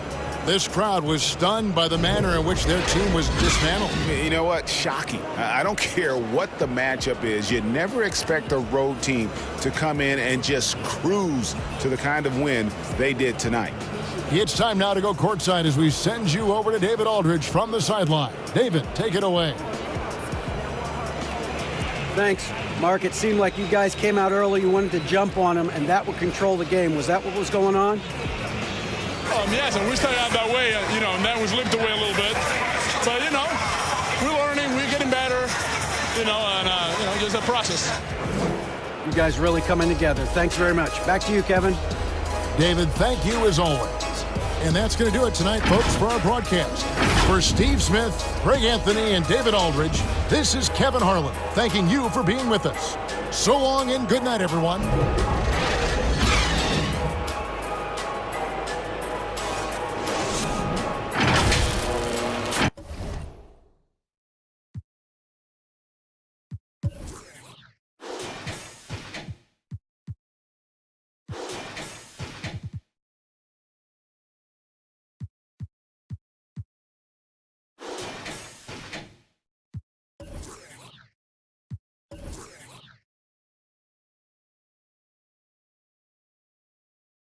This crowd was stunned by the manner in which their team was dismantled. You know what? Shocking. I don't care what the matchup is. You never expect a road team to come in and just cruise to the kind of win they did tonight. It's time now to go courtside as we send you over to David Aldridge from the sideline. David, take it away. Thanks, Mark. It seemed like you guys came out early. You wanted to jump on them, and that would control the game. Was that what was going on? Yes, and we started out that way, and that was limped away a little bit. So, we're learning, we're getting better, and just a process. You guys really coming together. Thanks very much. Back to you, Kevin. David, thank you as always. And that's going to do it tonight, folks, for our broadcast. For Steve Smith, Greg Anthony, and David Aldridge, this is Kevin Harlan, thanking you for being with us. So long and good night, everyone.